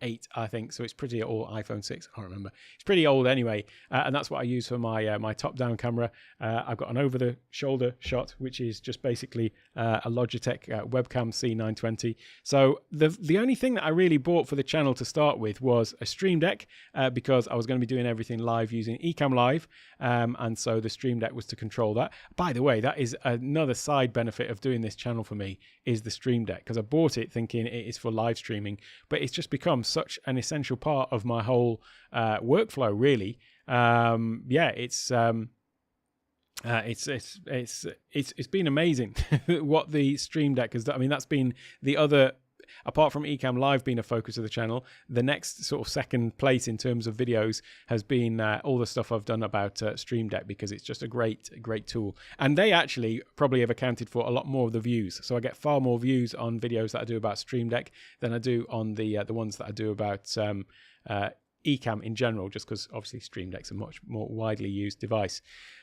8, I think, so it's pretty, or iPhone 6, I can't remember. It's pretty old anyway, and that's what I use for my top-down camera. I've got an over-the-shoulder shot, which is just basically a Logitech webcam C920. So the only thing that I really bought for the channel to start with was a Stream Deck, because I was going to be doing everything live using Ecam Live, and so the Stream Deck was to control that. By the way, that is another side benefit of doing this channel for me, is the Stream Deck, because I bought it thinking it is for live streaming, but it's just become such an essential part of my whole workflow, really. It's been amazing what the Stream Deck has done. I mean, that's been the other, apart from Ecam Live being a focus of the channel, the next sort of second place in terms of videos has been all the stuff I've done about Stream Deck, because it's just a great tool. And they actually probably have accounted for a lot more of the views. So I get far more views on videos that I do about Stream Deck than I do on the ones that I do about Ecam in general, just because obviously Stream Deck's a much more widely used device.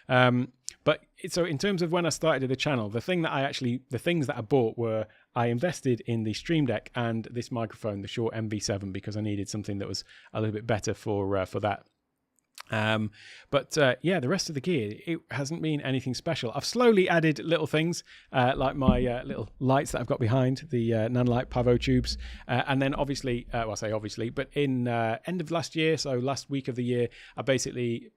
But so in terms of when I started the channel, the things that I bought were, I invested in the Stream Deck and this microphone, the Shure MV7, because I needed something that was a little bit better for that. The rest of the gear, it hasn't been anything special. I've slowly added little things like my little lights that I've got behind, the Nanlite Pavo tubes, and then obviously, I say obviously, but in end of last year, so last week of the year, I basically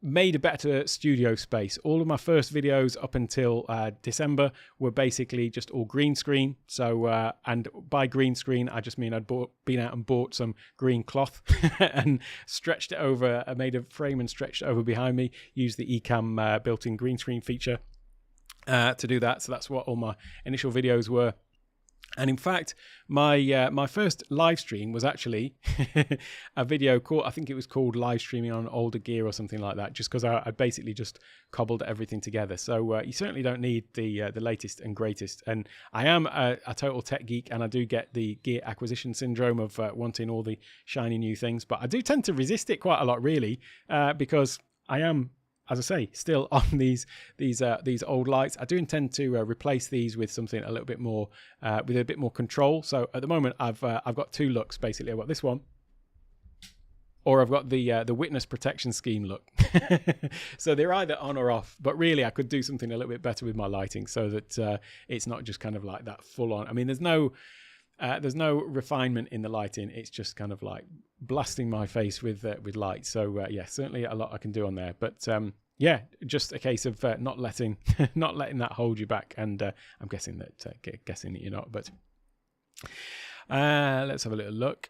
made a better studio space. All of my first videos up until December were basically just all green screen. So, and by green screen, I just mean I'd been out and bought some green cloth and stretched it over. I made a frame and stretched it over behind me. Used the Ecam built-in green screen feature to do that. So that's what all my initial videos were. And in fact, my first live stream was actually a video called, I think it was called Live Streaming on Older Gear or something like that, just because I basically just cobbled everything together. So you certainly don't need the latest and greatest. And I am a total tech geek, and I do get the gear acquisition syndrome of wanting all the shiny new things. But I do tend to resist it quite a lot, really, because I am, as I say, still on these old lights. I do intend to replace these with something a little bit more, with a bit more control. So at the moment, I've got two looks basically. I've got this one, or I've got the witness protection scheme look. So they're either on or off, but really I could do something a little bit better with my lighting so that it's not just kind of like that full on. I mean, there's no refinement in the lighting. It's just kind of like blasting my face with light. So yeah, certainly a lot I can do on there. But yeah, just a case of not letting that hold you back. And I'm guessing that you're not. But let's have a little look.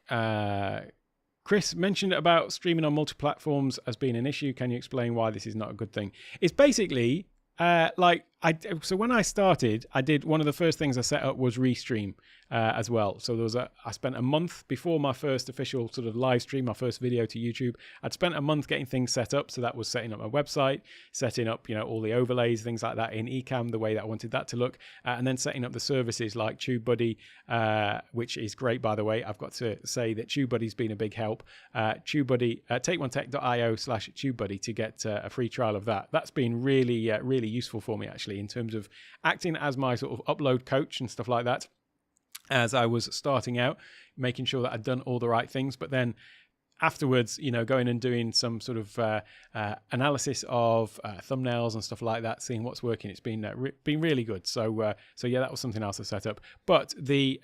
Chris mentioned about streaming on multiple platforms as being an issue. Can you explain why this is not a good thing? It's basically so when I started, I did one of the first things I set up was Restream as well. So I spent a month before my first official sort of live stream, my first video to YouTube. I'd spent a month getting things set up. So that was setting up my website, setting up, all the overlays, things like that in Ecam, the way that I wanted that to look, and then setting up the services like TubeBuddy, which is great, by the way. I've got to say that TubeBuddy's been a big help. TubeBuddy, takeonetech.io/TubeBuddy to get a free trial of that. That's been really, really useful for me, actually, in terms of acting as my sort of upload coach and stuff like that as I was starting out, making sure that I'd done all the right things. But then afterwards, going and doing some sort of analysis of thumbnails and stuff like that, seeing what's working. It's been really good. So yeah, that was something else I set up. But the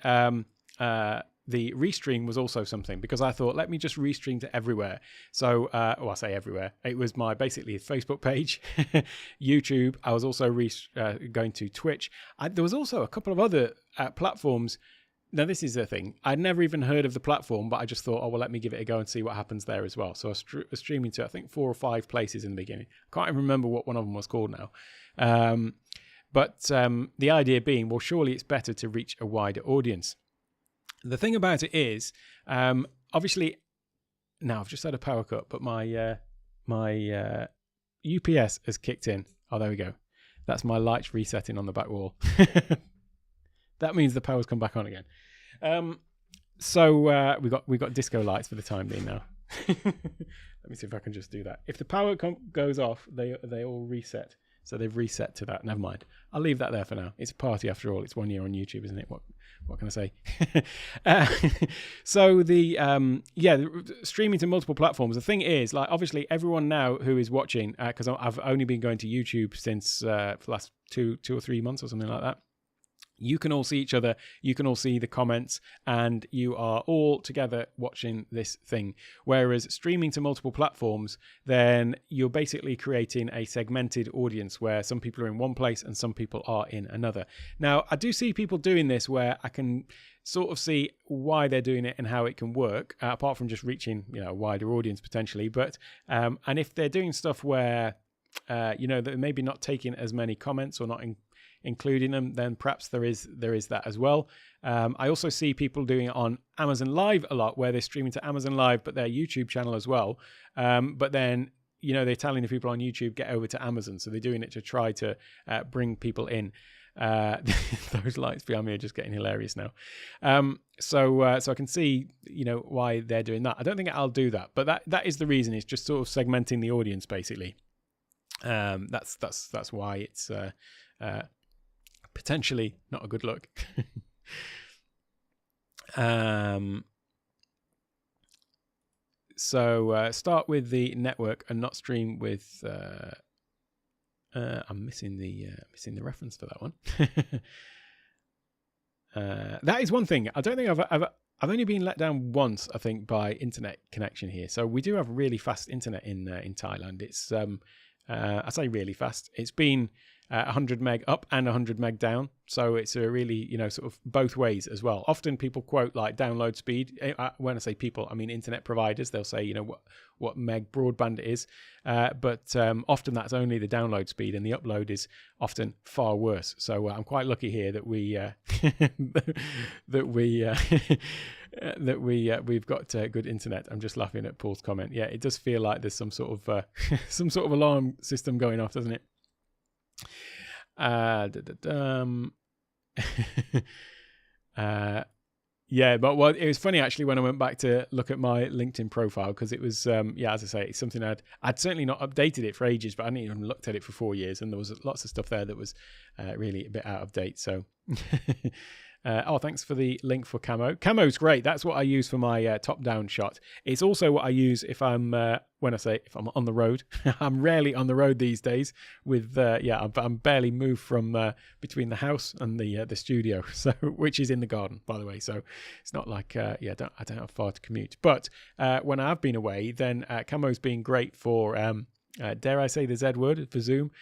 restream was also something, because I thought, let me just restream to everywhere. So, I say everywhere. It was my basically Facebook page, YouTube. I was also going to Twitch. There was also a couple of other platforms. Now, this is the thing. I'd never even heard of the platform, but I just thought, let me give it a go and see what happens there as well. So I was streaming to, I think, 4 or 5 places in the beginning. I can't even remember what one of them was called now. But the idea being, well, surely it's better to reach a wider audience. The thing about it is, obviously, now I've just had a power cut, but my UPS has kicked in. Oh, there we go. That's my lights resetting on the back wall. That means the power's come back on again. So we got disco lights for the time being now. Let me see if I can just do that. If the power goes off, they all reset. So they've reset to that. Never mind. I'll leave that there for now. It's a party after all. It's 1 year on YouTube, isn't it? What can I say? So the streaming to multiple platforms. The thing is, like, obviously everyone now who is watching, because I've only been going to YouTube since for the last 2 or 3 months or something like that. You can all see each other, you can all see the comments, and you are all together watching this thing. Whereas streaming to multiple platforms, then you're basically creating a segmented audience where some people are in one place and some people are in another. Now, I do see people doing this where I can sort of see why they're doing it and how it can work, apart from just reaching, a wider audience potentially. But and if they're doing stuff where they're maybe not taking as many comments or not including them, then perhaps there is that as well. I also see people doing it on Amazon Live a lot, where they're streaming to Amazon Live, but their YouTube channel as well. But then, they're telling the people on YouTube, get over to Amazon. So they're doing it to try to bring people in. Those lights behind me are just getting hilarious now. So I can see, why they're doing that. I don't think I'll do that, but that is the reason. It's just sort of segmenting the audience, basically. That's why it's potentially not a good look. So start with the network and not stream with. I'm missing the reference for that one. That is one thing. I don't think I've only been let down once, I think, by internet connection here. So we do have really fast internet in Thailand. It's I say really fast. It's been 100 meg up and 100 meg down. So it's a really, sort of both ways as well. Often people quote like download speed. When I say people, I mean internet providers. They'll say, what meg broadband it is. But often that's only the download speed, and the upload is often far worse. So I'm quite lucky here that we've got good internet. I'm just laughing at Paul's comment. Yeah, it does feel like there's some sort of alarm system going off, doesn't it? Yeah, but it was funny actually when I went back to look at my LinkedIn profile, because it was as I say, it's something I'd certainly not updated it for ages, but I hadn't even looked at it for 4 years, and there was lots of stuff there that was really a bit out of date. So Oh, thanks for the link for camo. Camo's great. That's what I use for my top-down shot. It's also what I use if I'm, when I say if I'm on the road. I'm rarely on the road these days. With I'm barely moved from between the house and the studio, so which is in the garden, by the way. So it's not like I don't have far to commute. But when I've been away, then camo's been great for. Dare I say the Z word for Zoom?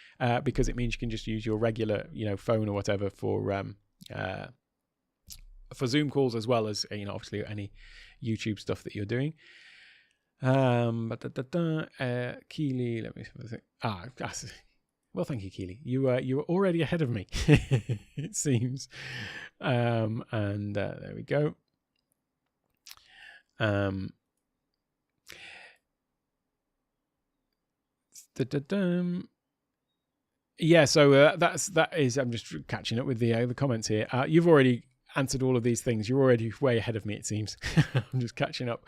Because it means you can just use your regular, phone or whatever for Zoom calls, as well as obviously any YouTube stuff that you're doing. Keely, let me see. Well, thank you, Keely. You were already ahead of me, it seems. And there we go. Yeah, so that is. I'm just catching up with the comments here. You've already answered all of these things. You're already way ahead of me, it seems. I'm just catching up.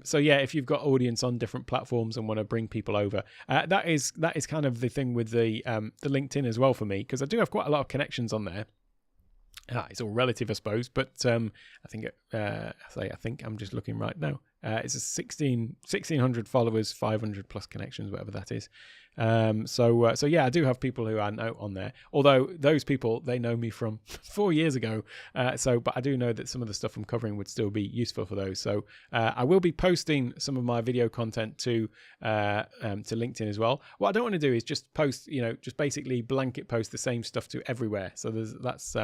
So yeah, if you've got audience on different platforms and want to bring people over, that is kind of the thing with the LinkedIn as well for me, because I do have quite a lot of connections on there. It's all relative, I suppose, but I think I'm just looking right now. It's a 1,600 followers, 500 plus connections, whatever that is. So yeah, I do have people who I know on there. Although those people, they know me from 4 years ago. But I do know that some of the stuff I'm covering would still be useful for those. So I will be posting some of my video content to LinkedIn as well. What I don't want to do is just post, just basically blanket post the same stuff to everywhere. So that's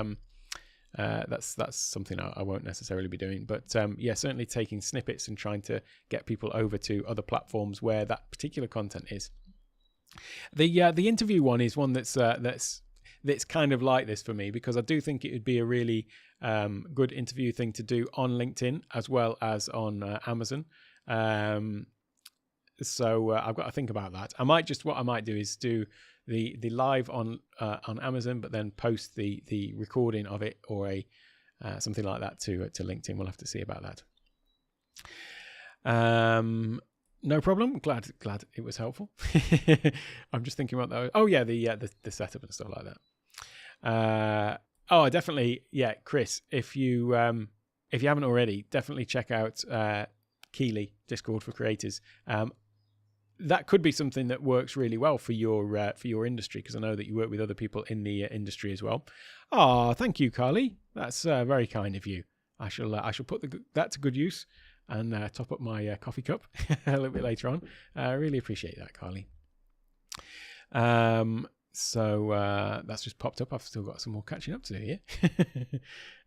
something I won't necessarily be doing, but certainly taking snippets and trying to get people over to other platforms where that particular content is. The interview one is one that's kind of like this for me, because I do think it would be a really good interview thing to do on LinkedIn as well as on Amazon. So I've got to think about that. What I might do is do the live on Amazon, but then post the recording of it, or something like that to LinkedIn. We'll have to see about that. No problem. Glad it was helpful. I'm just thinking about that. Oh yeah, the setup and stuff like that. Definitely, yeah, Chris. If you haven't already, definitely check out Keely, Discord for Creators. That could be something that works really well for your industry, because I know that you work with other people in the industry as well. Oh, thank you, Carly. That's very kind of you. I shall put that to good use and top up my coffee cup a little bit later on. I really appreciate that, Carly. So that's just popped up. I've still got some more catching up to do here.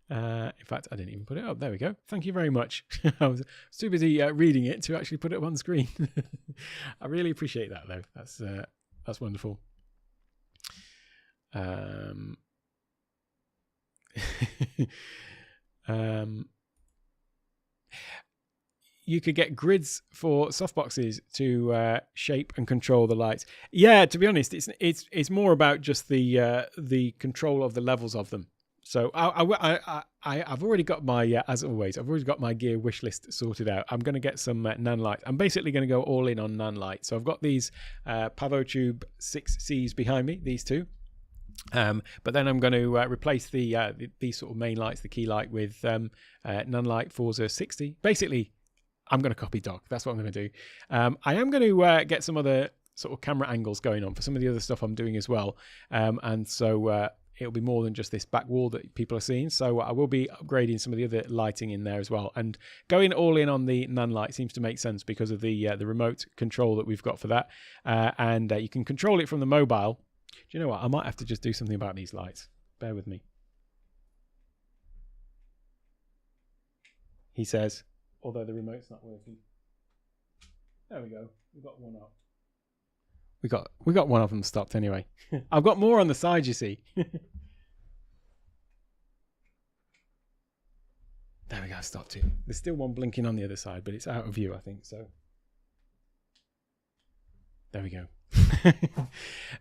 In fact, I didn't even put it up. There we go. Thank you very much. I was too busy reading it to actually put it up on the screen. I really appreciate that, though. That's wonderful. You could get grids for softboxes to shape and control the lights. Yeah, to be honest, it's more about just the control of the levels of them. So I've already got my, as always, I've already got my gear wish list sorted out. I'm going to get some nan lights. I'm basically going to go all in on nan lights. So I've got these Pavotube 6Cs behind me, these two. But then I'm going to replace these sort of main lights, the key light, with nan light Forza 60. Basically, I'm going to copy Doc. That's what I'm going to do. I am going to get some other sort of camera angles going on for some of the other stuff I'm doing as well. And so it'll be more than just this back wall that people are seeing. So I will be upgrading some of the other lighting in there as well. And going all in on the nan light seems to make sense because of the remote control that we've got for that. And you can control it from the mobile. Do you know what? I might have to just do something about these lights. Bear with me. He says, although the remote's not working. There we go. We've got one up. We got one of them stopped anyway. I've got more on the side, you see. There we go, stopped it. There's still one blinking on the other side, but it's out of view, I think. So there we go.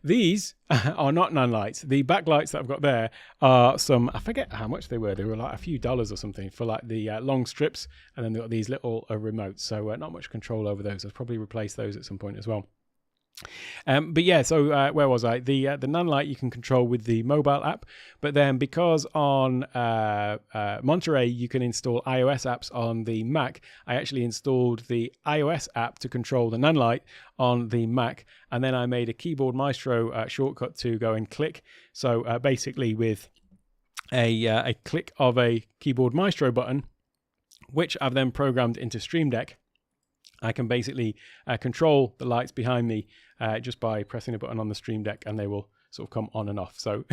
These are not nan lights. The backlights that I've got there are some, I forget how much they were. They were like a few dollars or something for like the long strips, and then they've got these little remotes. So not much control over those. I'll probably replace those at some point as well. But yeah, so where was I? The Nanlite you can control with the mobile app, but then because on Monterey you can install iOS apps on the Mac, I actually installed the iOS app to control the Nanlite on the Mac, and then I made a Keyboard Maestro shortcut to go and click. So basically with a click of a Keyboard Maestro button, which I've then programmed into Stream Deck, I can basically control the lights behind me just by pressing a button on the Stream Deck, and they will sort of come on and off. So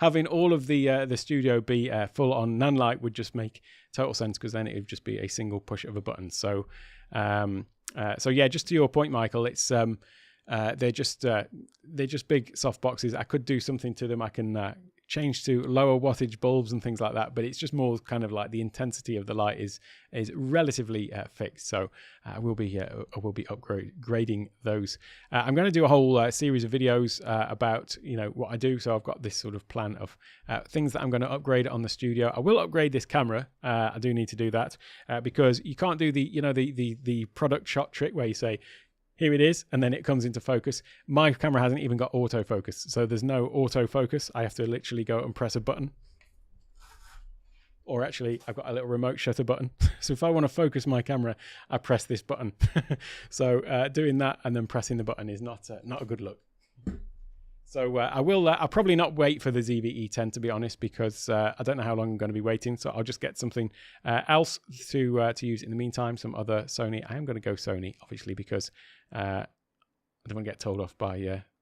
having all of the studio be full on Nanlite would just make total sense, because then it would just be a single push of a button. So yeah, just to your point, Michael, it's they're just big soft boxes. I could do something to them. I can change to lower wattage bulbs and things like that, but it's just more kind of like the intensity of the light is relatively fixed. So I will be upgrading those. I'm going to do a whole series of videos about what I do. So I've got this sort of plan of things that I'm going to upgrade on the studio. I will upgrade this camera. I do need to do that because you can't do the product shot trick where you say, here it is, and then it comes into focus. My camera hasn't even got autofocus, so there's no autofocus. I have to literally go and press a button. Or actually, I've got a little remote shutter button. So if I want to focus my camera, I press this button. So doing that and then pressing the button is not a good look. So I'll probably not wait for the ZV-E10, to be honest, because I don't know how long I'm going to be waiting. So I'll just get something else to use in the meantime, some other Sony. I am going to go Sony, obviously, because I don't want to get told off by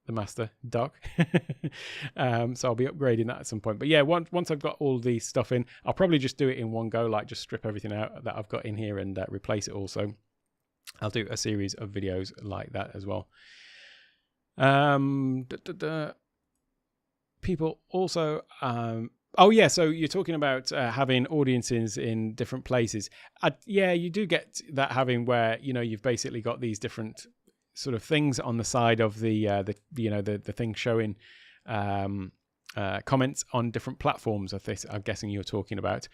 the master dock. So I'll be upgrading that at some point. But yeah, once I've got all the stuff in, I'll probably just do it in one go, like just strip everything out that I've got in here and replace it all. So I'll do a series of videos like that as well. People also oh yeah, so you're talking about having audiences in different places. Yeah, you do get that, having where you've basically got these different sort of things on the side of the thing showing comments on different platforms. I'm guessing you're talking about.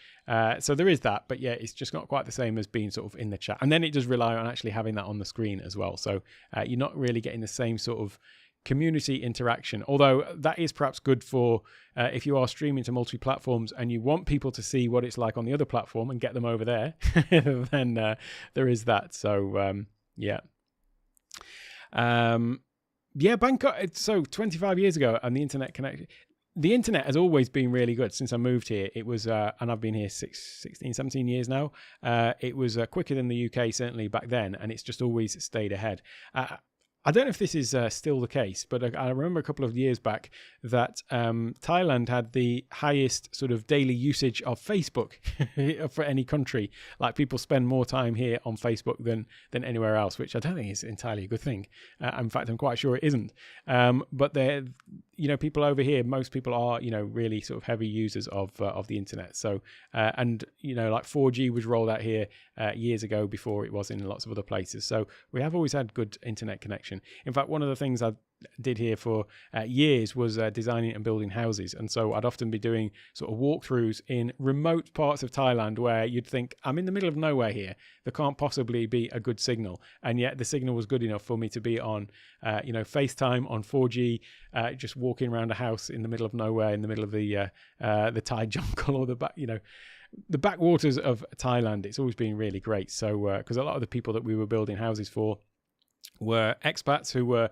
So there is that, but yeah, it's just not quite the same as being sort of in the chat. And then it does rely on actually having that on the screen as well. So you're not really getting the same sort of community interaction, although that is perhaps good for if you are streaming to multi-platforms and you want people to see what it's like on the other platform and get them over there. Then there is that. So yeah. Bangkok. So 25 years ago, and the internet connection. The internet has always been really good since I moved here. It was, and I've been here 16, 17 years now. It was quicker than the UK, certainly back then, and it's just always stayed ahead. I don't know if this is still the case, but I remember a couple of years back that Thailand had the highest sort of daily usage of Facebook for any country. Like, people spend more time here on Facebook than anywhere else, which I don't think is entirely a good thing. In fact, I'm quite sure it isn't. But they're, people over here, most people are, really sort of heavy users of the internet. So, and like 4G was rolled out here years ago before it was in lots of other places. So we have always had good internet connection. In fact, one of the things I did here for years was designing and building houses, and so I'd often be doing sort of walkthroughs in remote parts of Thailand where you'd think, I'm in the middle of nowhere here, there can't possibly be a good signal, and yet the signal was good enough for me to be on FaceTime on 4G, just walking around a house in the middle of nowhere, in the middle of the Thai jungle, or the backwaters of Thailand. It's always been really great. So because a lot of the people that we were building houses for were expats who were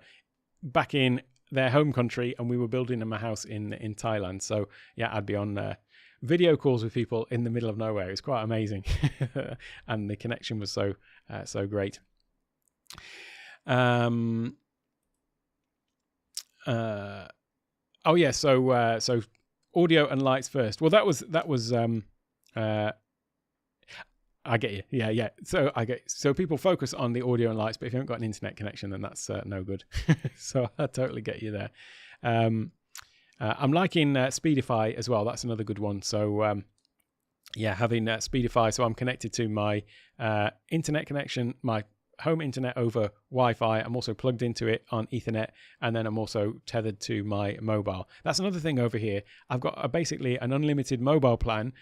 back in their home country, and we were building them a house in Thailand. So yeah, I'd be on video calls with people in the middle of nowhere. It was quite amazing. And the connection was so great. Oh yeah, so audio and lights first. Well, that was I get you. Yeah. So people focus on the audio and lights, but if you haven't got an internet connection, then that's no good. So I totally get you there. I'm liking Speedify as well. That's another good one. So yeah, having Speedify, so I'm connected to my internet connection, my home internet over Wi-Fi. I'm also plugged into it on Ethernet, and then I'm also tethered to my mobile. That's another thing over here. I've got basically an unlimited mobile plan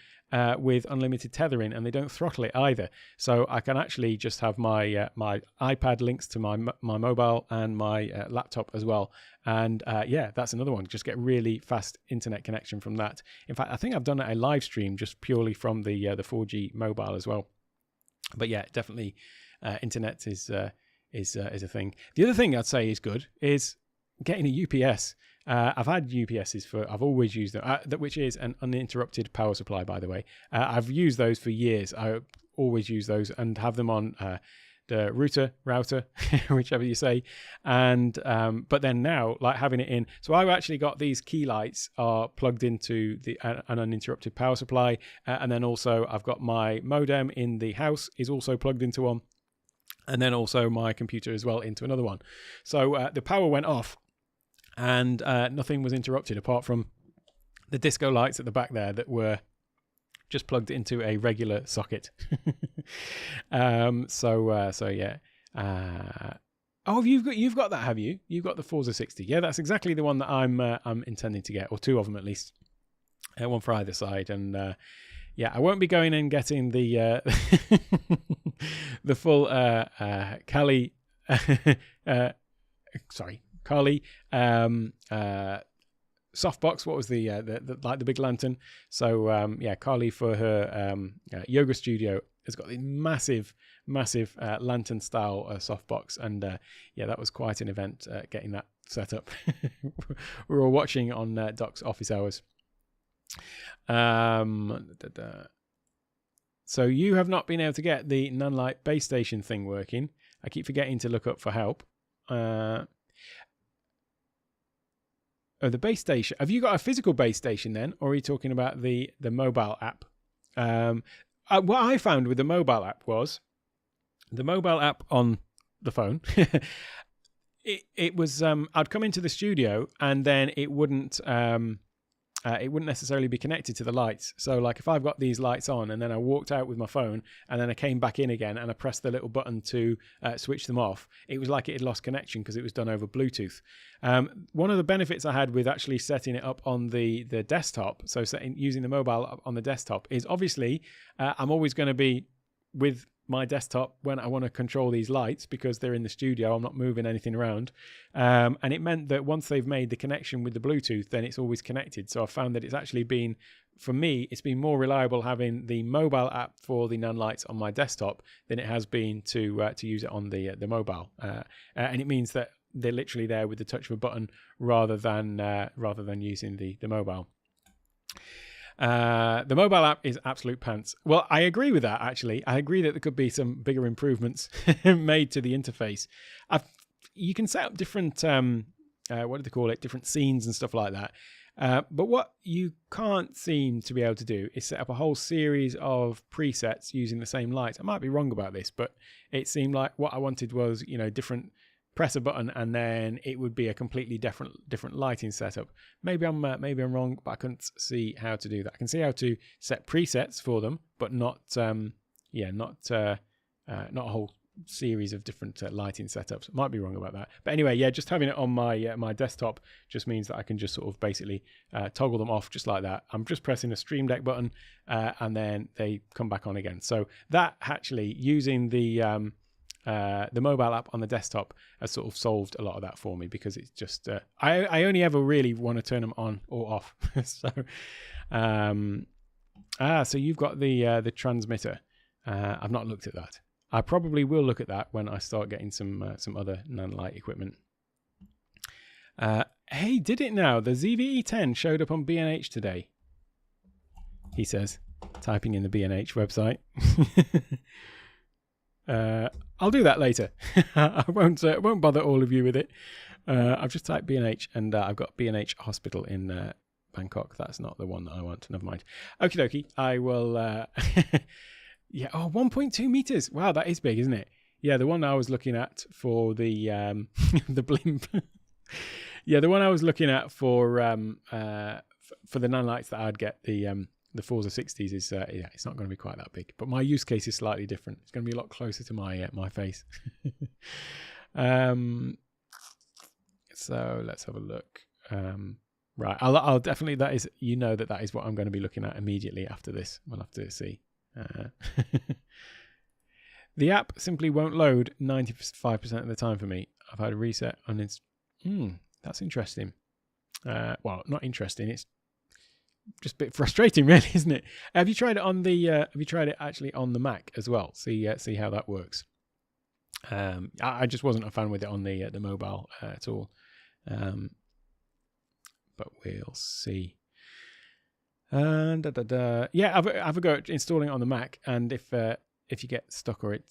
with unlimited tethering, and they don't throttle it either. So I can actually just have my my iPad links to my mobile and my laptop as well. And yeah, that's another one. Just get really fast internet connection from that. In fact, I think I've done a live stream just purely from the 4G mobile as well. But yeah, definitely, internet is a thing. The other thing I'd say is good is getting a UPS. I've had UPSs I've always used them, which is an uninterrupted power supply, by the way. I've used those for years. I always use those and have them on the router, whichever you say. And but then now, like having it in, so I've actually got these key lights are plugged into an uninterrupted power supply, and then also I've got my modem in the house is also plugged into one, and then also my computer as well into another one. So the power went off, and nothing was interrupted apart from the disco lights at the back there that were just plugged into a regular socket. So yeah. Oh, you've got that, have you? You've got the Forza 60. Yeah, that's exactly the one that I'm intending to get, or two of them at least. One for either side, and yeah, I won't be going and getting the the full Kali softbox. What was the like the big lantern? So yeah, Carly for her yoga studio has got the massive lantern style softbox, and yeah, that was quite an event getting that set up. We were all watching on Doc's office hours. So you have not been able to get the Nanlite base station thing working. I keep forgetting to look up for help. Oh, the base station. Have you got a physical base station then, or are you talking about the mobile app? What I found with the mobile app was the mobile app on the phone. it was I'd come into the studio and then it wouldn't necessarily be connected to the lights. So like if I've got these lights on and then I walked out with my phone and then I came back in again and I pressed the little button to switch them off, it was like it had lost connection because it was done over Bluetooth. One of the benefits I had with actually setting it up on the desktop, so using the mobile on the desktop, is obviously I'm always going to be with my desktop when I want to control these lights because they're in the studio. I'm not moving anything around, and it meant that once they've made the connection with the Bluetooth, then it's always connected. So I found that it's actually been, for me, it's been more reliable having the mobile app for the Nanlites on my desktop than it has been to use it on the mobile, and it means that they're literally there with the touch of a button rather than using the mobile. The mobile app is absolute pants. Well, I agree with that, actually. I agree that there could be some bigger improvements made to the interface. You can set up different, what do they call it, different scenes and stuff like that. But what you can't seem to be able to do is set up a whole series of presets using the same lights. I might be wrong about this, but it seemed like what I wanted was, different. Press a button and then it would be a completely different lighting setup. Maybe I'm wrong, but I couldn't see how to do that. I can see how to set presets for them, but not a whole series of different lighting setups. Might be wrong about that. But anyway, yeah, just having it on my desktop just means that I can just sort of basically toggle them off just like that. I'm just pressing a Stream Deck button and then they come back on again. So that actually, using the mobile app on the desktop has sort of solved a lot of that for me, because it's just I only ever really want to turn them on or off. So so you've got the transmitter. I've not looked at that. I probably will look at that when I start getting some other Nanlite equipment. Hey, did it now? The ZVE10 showed up on B&H today, he says, typing in the B&H website. I'll do that later. I won't bother all of you with it. I've just typed B&H and I've got B&H Hospital in Bangkok. That's not the one that I want. Never mind. Okie dokie. I will. Yeah. Oh, 1.2 meters. Wow, that is big, isn't it? Yeah, the one I was looking at for the the blimp. Yeah, the one I was looking at for the Nanlites that I'd get, the the Forza 60s is yeah, it's not going to be quite that big. But my use case is slightly different. It's going to be a lot closer to my my face. So let's have a look. Right, I'll definitely, that is, you know, that is what I'm going to be looking at immediately after this. We'll have to see. The app simply won't load 95% of the time for me. I've had a reset and it's that's interesting. Well, not interesting, it's just a bit frustrating really, isn't it? Have you tried it on the have you tried it actually on the Mac as well? See how that works. I just wasn't a fan with it on the mobile at all. But we'll see. And yeah, have a go at installing it on the Mac, and if you get stuck or it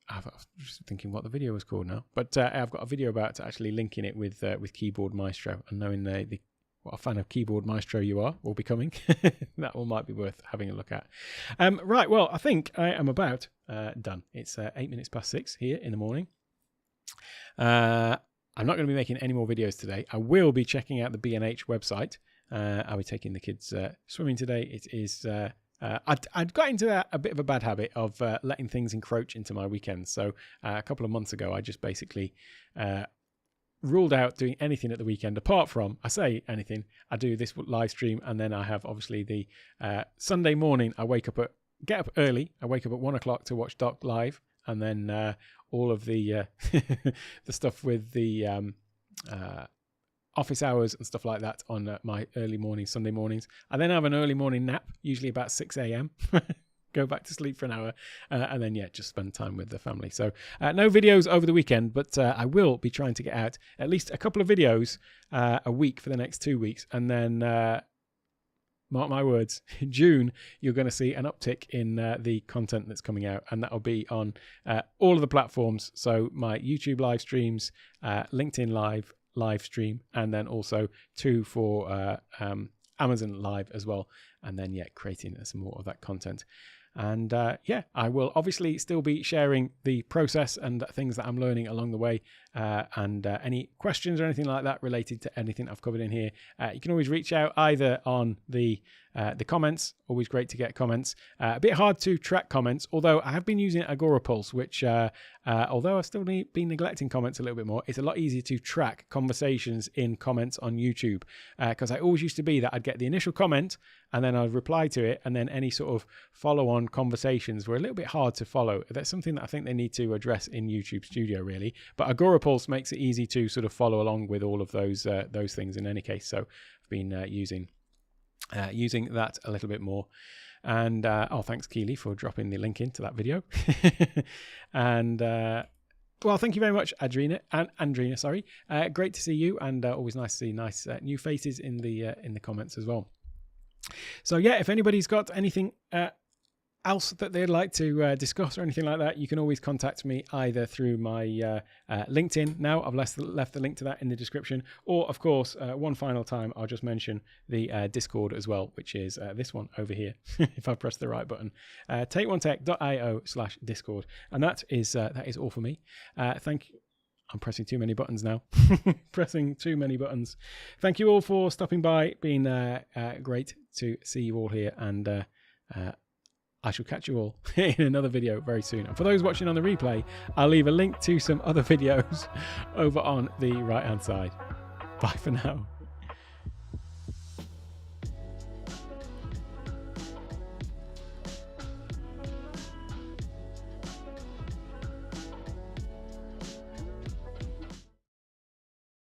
I'm just thinking what the video was called now, but I've got a video about actually linking it with Keyboard Maestro, and knowing what a fan of Keyboard Maestro you are or becoming, that one might be worth having a look at. Right, well, I think I am about done. It's 8 minutes past 6 here in the morning. I'm not going to be making any more videos today. I will be checking out the B&H website. I'll be taking the kids swimming today. It is I'd got into a bit of a bad habit of letting things encroach into my weekends. So a couple of months ago, I just basically ruled out doing anything at the weekend apart from, I say anything, I do this live stream, and then I have obviously the Sunday morning. I get up early. I wake up at 1 o'clock to watch Doc live, and then all of the the stuff with the office hours and stuff like that on my early morning Sunday mornings. I then have an early morning nap, usually about 6 a.m. Go back to sleep for an hour, and then just spend time with the family. So no videos over the weekend, but I will be trying to get out at least a couple of videos a week for the next 2 weeks, and then mark my words, in June, you're going to see an uptick in the content that's coming out, and that'll be on all of the platforms. So my YouTube live streams, LinkedIn live stream, and then also 2 for Amazon Live as well. And then, creating some more of that content. And I will obviously still be sharing the process and things that I'm learning along the way, and any questions or anything like that related to anything I've covered in here, you can always reach out either on the comments. Always great to get comments. A bit hard to track comments, although I have been using Agorapulse, which although I've still been neglecting comments a little bit more, it's a lot easier to track conversations in comments on YouTube, because I always used to be that I'd get the initial comment and then I'd reply to it, and then any sort of follow-on conversations were a little bit hard to follow. That's something that I think they need to address in YouTube Studio, really. But Agorapulse makes it easy to sort of follow along with all of those things in any case. So I've been using that a little bit more. And thanks Keely for dropping the link into that video. And well, thank you very much, Andrina. Sorry, great to see you, and always nice to see nice new faces in the comments as well. So if anybody's got anything else that they'd like to discuss or anything like that, you can always contact me either through my LinkedIn. Now I've left the link to that in the description, or of course one final time I'll just mention the Discord as well, which is this one over here. If I press the right button, takeonetech.io/discord, and that is all for me. Thank you. I'm pressing too many buttons now. Pressing too many buttons. Thank you all for stopping by. Been great to see you all here, and I shall catch you all in another video very soon. And for those watching on the replay, I'll leave a link to some other videos over on the right hand side. Bye for now.